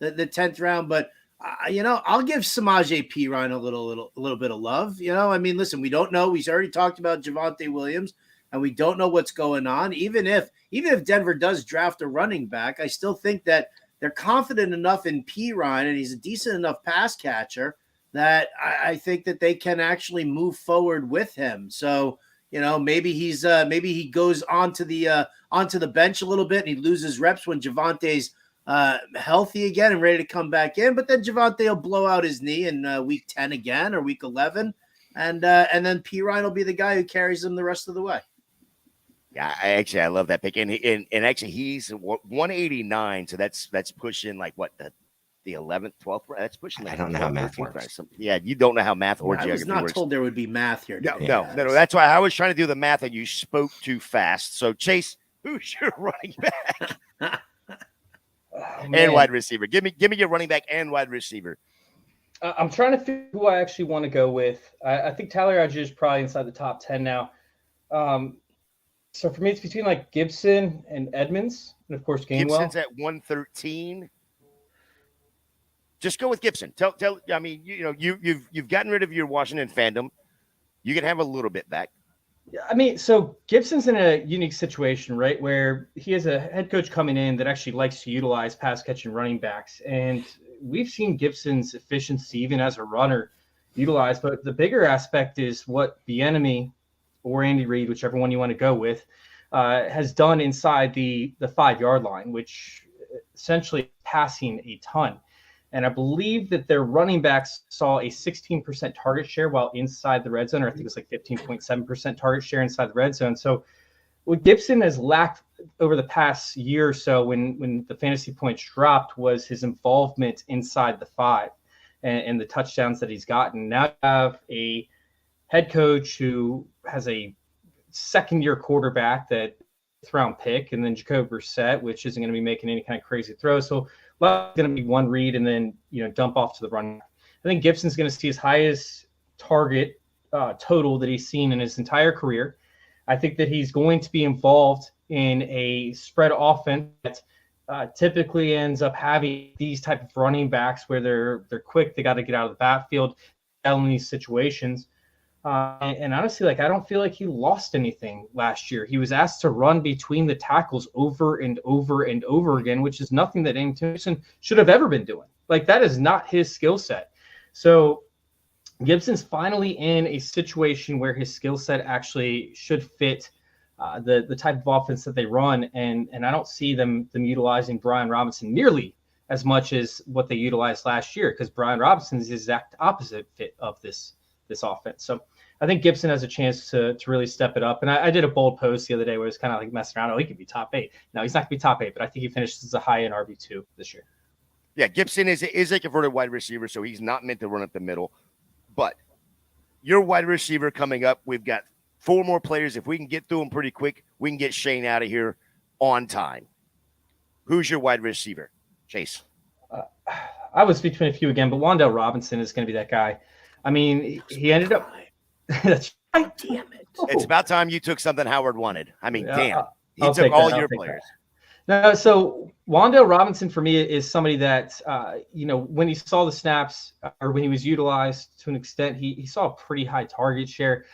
[SPEAKER 3] 10th round. But I'll give Samaje Perine a little bit of love. I mean, listen, we don't know. We've already talked about Javonte Williams, and we don't know what's going on. Even if Denver does draft a running back, I still think that they're confident enough in Perine, and he's a decent enough pass catcher that I think that they can actually move forward with him. So, maybe he goes onto the bench a little bit and he loses reps when Javonte's healthy again and ready to come back in. But then Javonte will blow out his knee in week 10 again or week 11, and then Perine will be the guy who carries him the rest of the way.
[SPEAKER 1] Yeah, I love that pick, and actually he's 189, so that's pushing like what the 11th, 12th. That's pushing. Like
[SPEAKER 2] I don't know how math works.
[SPEAKER 1] Yeah, you don't know how math or geography works.
[SPEAKER 3] I was not told there would be math here.
[SPEAKER 1] No. That's why I was trying to do the math, and you spoke too fast. So Chase, who's your running back and wide receiver? Give me your running back and wide receiver.
[SPEAKER 4] I'm trying to figure who I actually want to go with. I think Tyler Algier is probably inside the top 10 now. So for me, it's between like Gibson and Edmonds, and of course Gainwell.
[SPEAKER 1] Gibson's at 113. Just go with Gibson. Tell. I mean, you've gotten rid of your Washington fandom. You can have a little bit back.
[SPEAKER 4] I mean, so Gibson's in a unique situation, right, where he has a head coach coming in that actually likes to utilize pass catching running backs, and we've seen Gibson's efficiency even as a runner utilized. But the bigger aspect is what Bieniemy or Andy Reid, whichever one you want to go with, has done inside the 5-yard line, which essentially passing a ton. And I believe that their running backs saw a 16% target share while inside the red zone, or I think it was like 15.7% target share inside the red zone. So what Gibson has lacked over the past year or so when the fantasy points dropped was his involvement inside the 5 and the touchdowns that he's gotten. Now you have a head coach who has a second-year quarterback that round pick, and then Jacoby Brissett, which isn't going to be making any kind of crazy throws. So going to be one read and then dump off to the run. I think Gibson's going to see his highest target total that he's seen in his entire career. I think that he's going to be involved in a spread offense that typically ends up having these type of running backs where they're quick, they got to get out of the backfield in these situations. And honestly, I don't feel like he lost anything last year. He was asked to run between the tackles over and over and over again, which is nothing that Andy Gibson should have ever been doing. That is not his skill set. So Gibson's finally in a situation where his skill set actually should fit the type of offense that they run. And I don't see them utilizing Brian Robinson nearly as much as what they utilized last year, because Brian Robinson is the exact opposite fit of this offense. So I think Gibson has a chance to really step it up. And I did a bold post the other day where it was kind of messing around. Oh, he could be top 8. No, he's not going to be top 8, but I think he finishes as a high-end RB2 this year.
[SPEAKER 1] Yeah, Gibson is a converted wide receiver, so he's not meant to run up the middle. But your wide receiver coming up, we've got 4 more players. If we can get through them pretty quick, we can get Shane out of here on time. Who's your wide receiver? Chase.
[SPEAKER 4] I was between a few again, but Wan'Dale Robinson is going to be that guy. I mean, he ended up. That's
[SPEAKER 3] damn it!
[SPEAKER 1] It's about time you took something Howard wanted. I mean, damn,
[SPEAKER 4] he
[SPEAKER 1] took all your players.
[SPEAKER 4] No, so Wan'Dale Robinson for me is somebody that when he saw the snaps or when he was utilized to an extent, he saw a pretty high target share.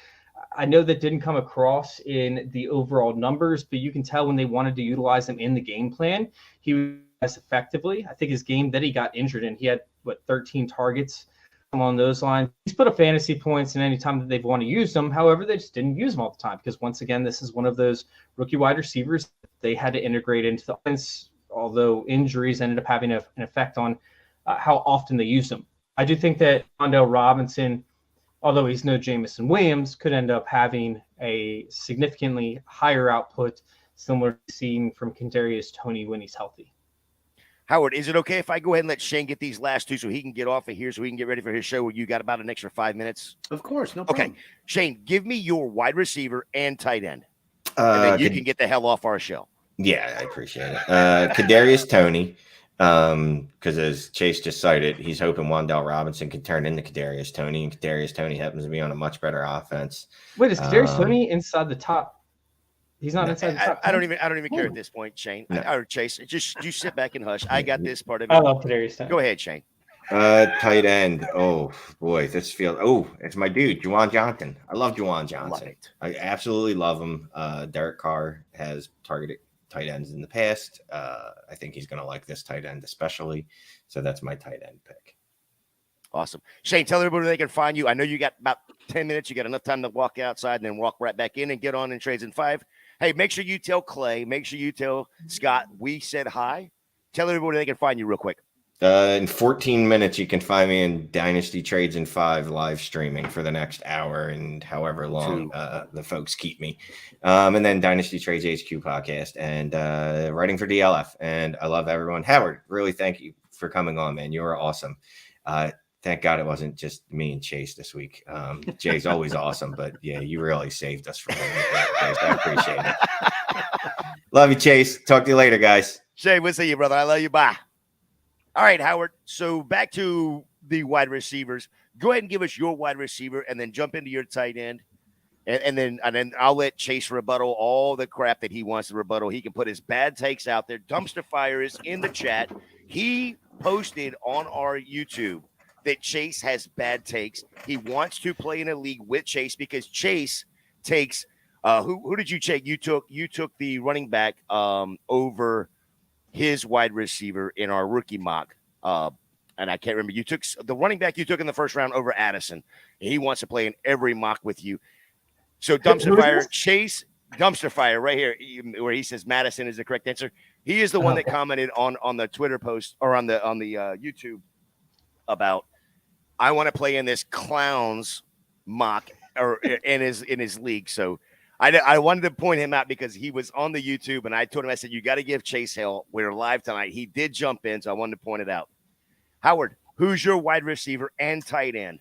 [SPEAKER 4] I know that didn't come across in the overall numbers, but you can tell when they wanted to utilize him in the game plan, he was effectively. I think his game that he got injured in, he had 13 targets along those lines. He's put up fantasy points in any time that they've wanted to use them. However, they just didn't use him all the time because once again, this is one of those rookie wide receivers they had to integrate into the offense, although injuries ended up having an effect on how often they used him. I do think that Wan'Dale Robinson, although he's no Jameson Williams, could end up having a significantly higher output, similar to seeing from Kadarius Toney when he's healthy.
[SPEAKER 1] Howard, is it okay if I go ahead and let Shane get these last two so he can get off of here so we can get ready for his show where you got about an extra 5 minutes?
[SPEAKER 3] Of course, no problem.
[SPEAKER 1] Okay, Shane, give me your wide receiver and tight end, and then you can get the hell off our show.
[SPEAKER 2] Yeah, I appreciate it. Kadarius Toney, because as Chase just cited, he's hoping Wan'Dale Robinson can turn into Kadarius Toney, and Kadarius Toney happens to be on a much better offense.
[SPEAKER 4] Wait, is Kadarius Toney inside the top? He's not inside the top.
[SPEAKER 1] I don't even care at this point, Shane.
[SPEAKER 2] No.
[SPEAKER 1] Or Chase. Just you sit back and hush. I got this part of it.
[SPEAKER 4] I love Kadarius Toney.
[SPEAKER 1] Go ahead, Shane.
[SPEAKER 2] Tight end. Oh boy, this feels. Oh, it's my dude, Juwan Johnson. I love Juwan Johnson.
[SPEAKER 1] Love it.
[SPEAKER 2] I absolutely love him. Derek Carr has targeted tight ends in the past. I think he's going to like this tight end especially. So that's my tight end pick.
[SPEAKER 1] Awesome. Shane, tell everybody where they can find you. I know you got about 10 minutes. You got enough time to walk outside and then walk right back in and get on in Trades in 5. Hey, make sure you tell Clay. Make sure you tell Scott we said hi. Tell everybody where they can find you real quick.
[SPEAKER 2] In 14 minutes, you can find me in Dynasty Trades in 5 live streaming for the next hour and however long the folks keep me. And then Dynasty Trades HQ podcast and writing for DLF. And I love everyone. Howard, really thank you for coming on, man. You were awesome. Thank God it wasn't just me and Chase this week. Jay's always awesome, but yeah, you really saved us from that. I appreciate it. Love you, Chase. Talk to you later, guys.
[SPEAKER 1] Shane, we'll see you, brother. I love you. Bye. All right, Howard. So back to the wide receivers. Go ahead and give us your wide receiver and then jump into your tight end. And then I'll let Chase rebuttal all the crap that he wants to rebuttal. He can put his bad takes out there. Dumpster Fire is in the chat. He posted on our YouTube that Chase has bad takes. He wants to play in a league with Chase because Chase takes who did you take? You took the running back over his wide receiver in our rookie mock. And I can't remember. You took the running back you took in the first round over Addison. He wants to play in every mock with you. So Dumpster Fire, Chase Dumpster Fire right here where he says Madison is the correct answer. He is the one that commented on the Twitter post or on the YouTube about I want to play in this clown's mock or in his league. So I wanted to point him out because he was on the YouTube and I told him, I said, you got to give Chase hell. We're live tonight. He did jump in. So I wanted to point it out. Howard, who's your wide receiver and tight end?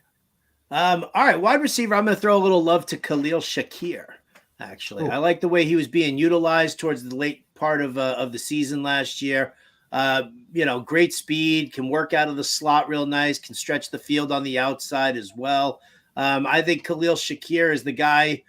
[SPEAKER 3] All right. Wide receiver. I'm going to throw a little love to Khalil Shakir. Actually, I like the way he was being utilized towards the late part of the season last year. Great speed, can work out of the slot real nice, can stretch the field on the outside as well. I think Khalil Shakir is the guy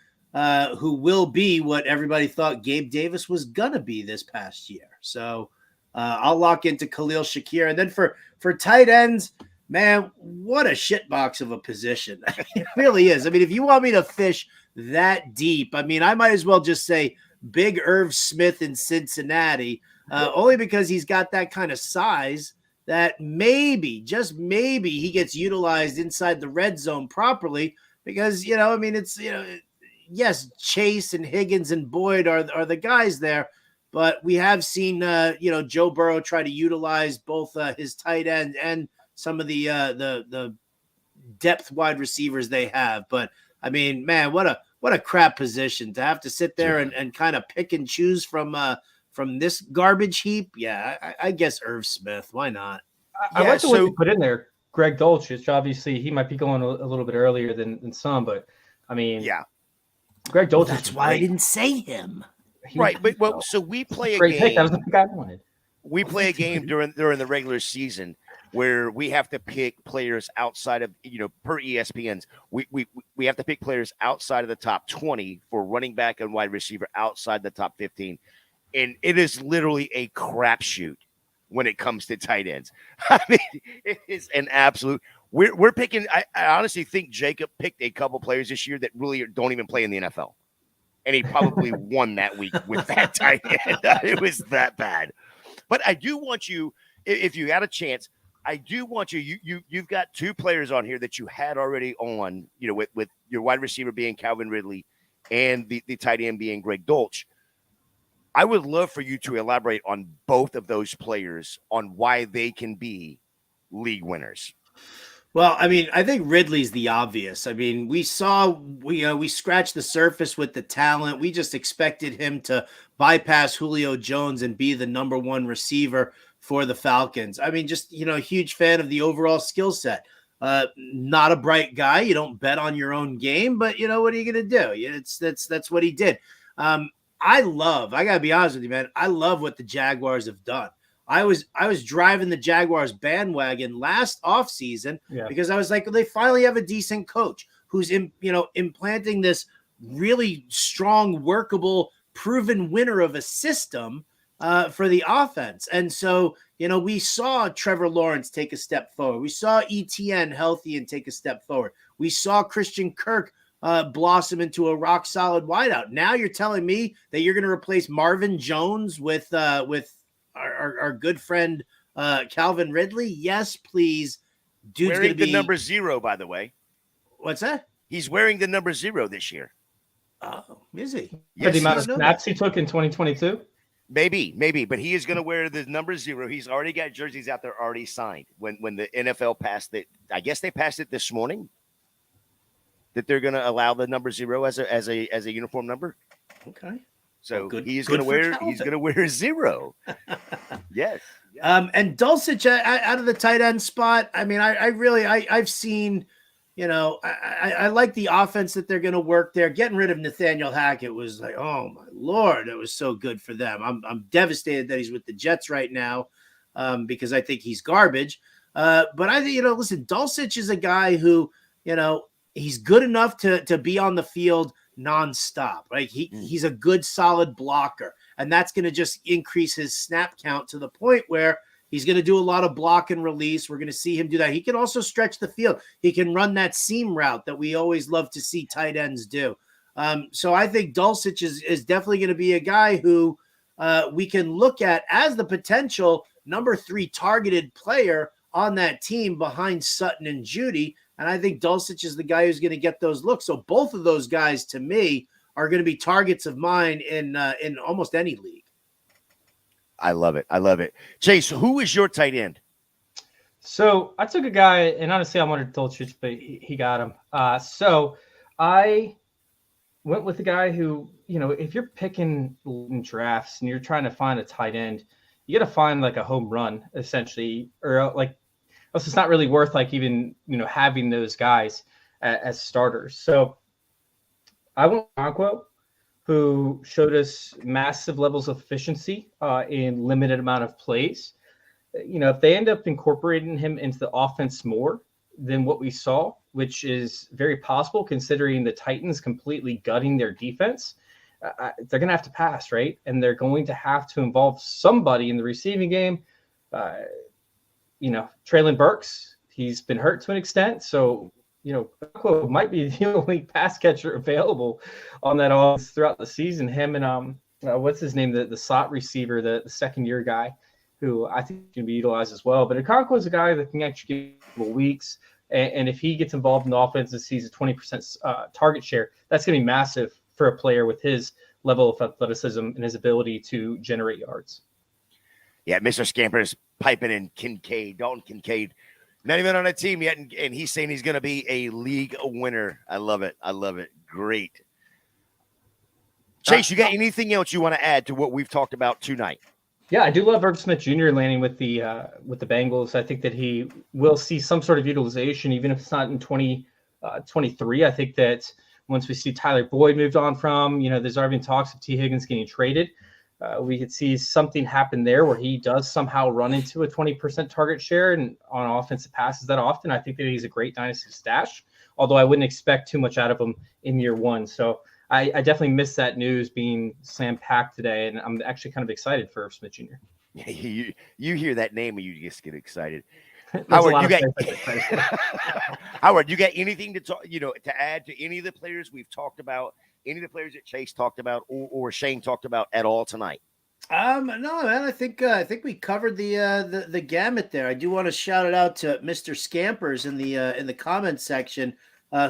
[SPEAKER 3] who will be what everybody thought Gabe Davis was going to be this past year. So I'll lock into Khalil Shakir. And then for tight ends, man, what a shitbox of a position. It really is. I mean, if you want me to fish that deep, I mean, I might as well just say Big Irv Smith in Cincinnati, only because he's got that kind of size that maybe, just maybe, he gets utilized inside the red zone properly because, yes, Chase and Higgins and Boyd are the guys there, but we have seen, Joe Burrow try to utilize both his tight end and some of the depth wide receivers they have. But I mean, man, what a crap position to have to sit there and kind of pick and choose from this garbage heap. Yeah, I guess Irv Smith. Why not?
[SPEAKER 4] I like the way you put in there, Greg Dulcich. Obviously, he might be going a little bit earlier than some, but I mean,
[SPEAKER 1] yeah,
[SPEAKER 4] Greg Dulcich.
[SPEAKER 3] That's why I didn't say him.
[SPEAKER 1] Right, but so we play a game.
[SPEAKER 4] That was the guy I wanted.
[SPEAKER 1] We play a game during the regular season where we have to pick players outside of, per ESPN's, we have to pick players outside of the top 20 for running back and wide receiver outside the top 15. And it is literally a crapshoot when it comes to tight ends. I mean, it is an absolute. we're picking. I honestly think Jacob picked a couple players this year that really don't even play in the NFL, and he probably won that week with that tight end. It was that bad. But I do want you, if you had a chance, I do want you've got two players on here that you had already on, with your wide receiver being Calvin Ridley and the tight end being Greg Dulcich. I would love for you to elaborate on both of those players on why they can be league winners.
[SPEAKER 3] Well, I mean, I think Ridley's the obvious. I mean, we scratched the surface with the talent. We just expected him to bypass Julio Jones and be the number one receiver for the Falcons. I mean, just, a huge fan of the overall skill set. Not a bright guy. You don't bet on your own game, but what are you going to do? That's what he did. I gotta be honest with you, man. I love what the Jaguars have done. I was driving the Jaguars bandwagon last offseason because I was like, well, they finally have a decent coach who's implanting this really strong, workable, proven winner of a system for the offense. And so, we saw Trevor Lawrence take a step forward. We saw ETN healthy and take a step forward. We saw Christian Kirk blossom into a rock solid wideout. Now you're telling me that you're going to replace Marvin Jones with our good friend Calvin Ridley? Yes, please. Dude's
[SPEAKER 1] wearing the number 0, by the way.
[SPEAKER 3] What's that?
[SPEAKER 1] He's wearing the number 0 this year.
[SPEAKER 3] Oh, is he?
[SPEAKER 4] Yes, the amount of snaps he took in 2022?
[SPEAKER 1] Maybe, but he is going to wear the number 0. He's already got jerseys out there already signed. When the NFL passed it, I guess they passed it this morning, that they're going to allow the number 0 as a uniform number.
[SPEAKER 3] Okay.
[SPEAKER 1] So he's going to wear 0. Yes.
[SPEAKER 3] And Dulcich out of the tight end spot. I mean, I've seen, I like the offense that they're going to work there. Getting rid of Nathaniel Hackett was like, oh my Lord, it was so good for them. I'm devastated that he's with the Jets right now because I think he's garbage. But I think, listen, Dulcich is a guy who, he's good enough to be on the field nonstop, right? He's a good, solid blocker, and that's going to just increase his snap count to the point where he's going to do a lot of block and release. We're going to see him do that. He can also stretch the field. He can run that seam route that we always love to see tight ends do. So I think Dulcich is definitely going to be a guy who we can look at as the potential number 3 targeted player on that team behind Sutton and Judy. And I think Dulcich is the guy who's going to get those looks. So both of those guys, to me, are going to be targets of mine in almost any league.
[SPEAKER 1] I love it. Chase, who is your tight end?
[SPEAKER 4] So I took a guy, and honestly, I wanted Dulcich, but he got him. So I went with the guy who, if you're picking in drafts and you're trying to find a tight end, you got to find like a home run, essentially, or like, it's not really worth like even, having those guys as starters. So I went with Conquo, who showed us massive levels of efficiency in limited amount of plays. If they end up incorporating him into the offense more than what we saw, which is very possible considering the Titans completely gutting their defense, they're going to have to pass, right? And they're going to have to involve somebody in the receiving game. Traylon Burks, he's been hurt to an extent. So, Conquo might be the only pass catcher available on that offense throughout the season. Him and what's his name, the slot receiver, the second-year guy, who I think can be utilized as well. But Conquo is a guy that can actually get a couple weeks. And if he gets involved in the offense and sees a 20% target share, that's going to be massive for a player with his level of athleticism and his ability to generate yards.
[SPEAKER 1] Yeah, Mr. Scamper's piping in Dalton Kincaid, not even on a team yet, and he's saying he's going to be a league winner. I love it. Great. Chase, you got anything else you want to add to what we've talked about tonight?
[SPEAKER 4] Yeah, I do love Irv Smith Jr. landing with the Bengals. I think that he will see some sort of utilization, even if it's not in 2023. I think that once we see Tyler Boyd moved on from, there's already been talks of T. Higgins getting traded. We could see something happen there where he does somehow run into a 20% target share and on offensive passes that often. I think that he's a great dynasty stash, although I wouldn't expect too much out of him in year one. So I definitely missed that news being slam-packed today, and I'm actually kind of excited for Smith Jr.
[SPEAKER 1] You hear that name and you just get excited. Howard, you got Howard, you got anything to talk, to add to any of the players we've talked about, any of the players that Chase talked about or Shane talked about at all tonight?
[SPEAKER 3] No, man. I think we covered the gamut there. I do want to shout it out to Mr. Scampers in the comments section,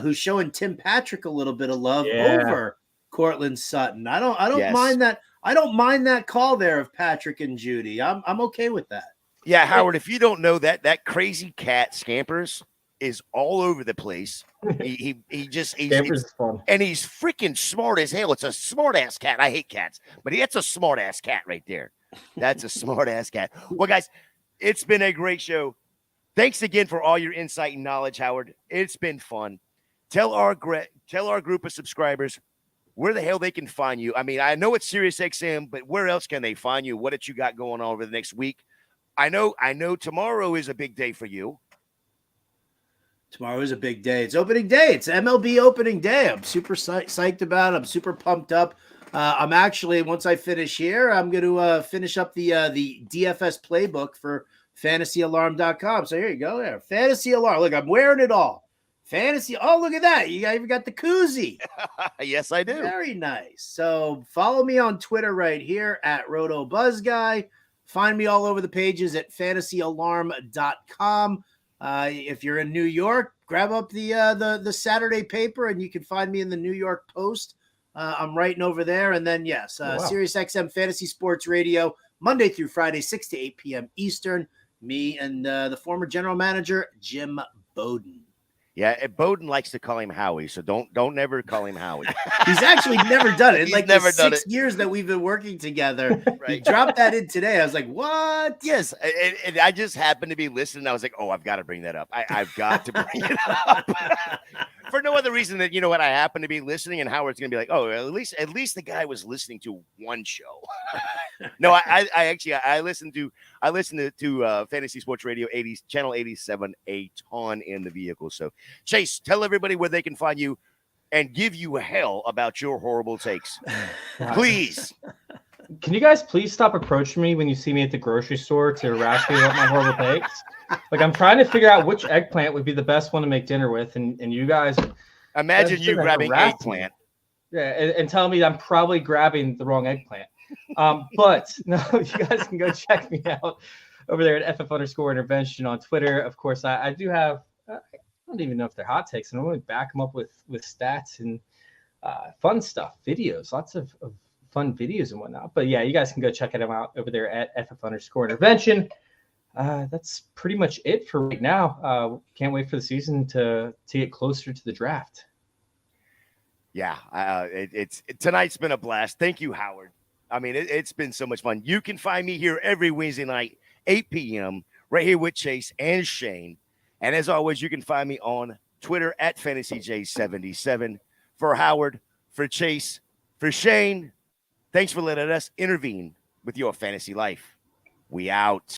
[SPEAKER 3] who's showing Tim Patrick a little bit of love over Cortland Sutton. I don't mind that. I don't mind that call there of Patrick and Judy. I'm okay with that.
[SPEAKER 1] Yeah, Howard, if you don't know that crazy cat Scampers is all over the place. He's
[SPEAKER 4] fun.
[SPEAKER 1] And he's freaking smart as hell. It's a smart ass cat. I hate cats, but that's a smart ass cat right there. That's a smart ass cat. Well, guys, it's been a great show. Thanks again for all your insight and knowledge, Howard. It's been fun. Tell our group of subscribers where the hell they can find you. I mean, I know it's SiriusXM, but where else can they find you? What did you got going on over the next week? I know tomorrow is a big day for you.
[SPEAKER 3] Tomorrow is a big day. It's opening day. It's MLB opening day. I'm super psyched about it. I'm super pumped up. I'm actually, once I finish here, I'm going to finish up the DFS playbook for fantasyalarm.com. So here you go there. Fantasy Alarm. Look, I'm wearing it all. Fantasy. Oh, look at that. You even got the koozie.
[SPEAKER 1] Yes, I do.
[SPEAKER 3] Very nice. So follow me on Twitter right here at RotoBuzzGuy. Find me all over the pages at fantasyalarm.com. If you're in New York, grab up the Saturday paper, and you can find me in the New York Post. I'm writing over there. And then, SiriusXM Fantasy Sports Radio, Monday through Friday, 6 to 8 p.m. Eastern. Me and the former general manager, Jim Bowden.
[SPEAKER 1] Yeah, Bowden likes to call him Howie, so don't never call him Howie.
[SPEAKER 3] He's actually never done it. In like
[SPEAKER 1] never
[SPEAKER 3] the 6 years that we've been working together.
[SPEAKER 1] Right.
[SPEAKER 3] He dropped that in today. I was like, what?
[SPEAKER 1] Yes, and I just happened to be listening. I was like, oh, I've got to bring that up. I've got to bring it up. For no other reason than, I happen to be listening, and Howard's going to be like, oh, at least the guy was listening to one show. No, I listened to Fantasy Sports Radio 80 Channel 87 a ton in the vehicle. So Chase, tell everybody where they can find you and give you hell about your horrible takes. Please.
[SPEAKER 4] Can you guys please stop approaching me when you see me at the grocery store to harass me about my horrible takes? Like, I'm trying to figure out which eggplant would be the best one to make dinner with, and you guys
[SPEAKER 1] imagine you grabbing eggplant.
[SPEAKER 4] Yeah, and tell me I'm probably grabbing the wrong eggplant. But no, you guys can go check me out over there at FF_intervention on Twitter. Of course, I do have I don't even know if they're hot takes, and I'm going to back them up with stats and fun stuff, videos, lots of fun videos and whatnot. But yeah, you guys can go check them out over there at FF_intervention. That's pretty much it for right now. Can't wait for the season to get closer to the draft.
[SPEAKER 1] Yeah, tonight's been a blast. Thank you, Howard. I mean, it's been so much fun. You can find me here every Wednesday night, 8 p.m., right here with Chase and Shane. And as always, you can find me on Twitter at FantasyJ77. For Howard, for Chase, for Shane, thanks for letting us intervene with your fantasy life. We out.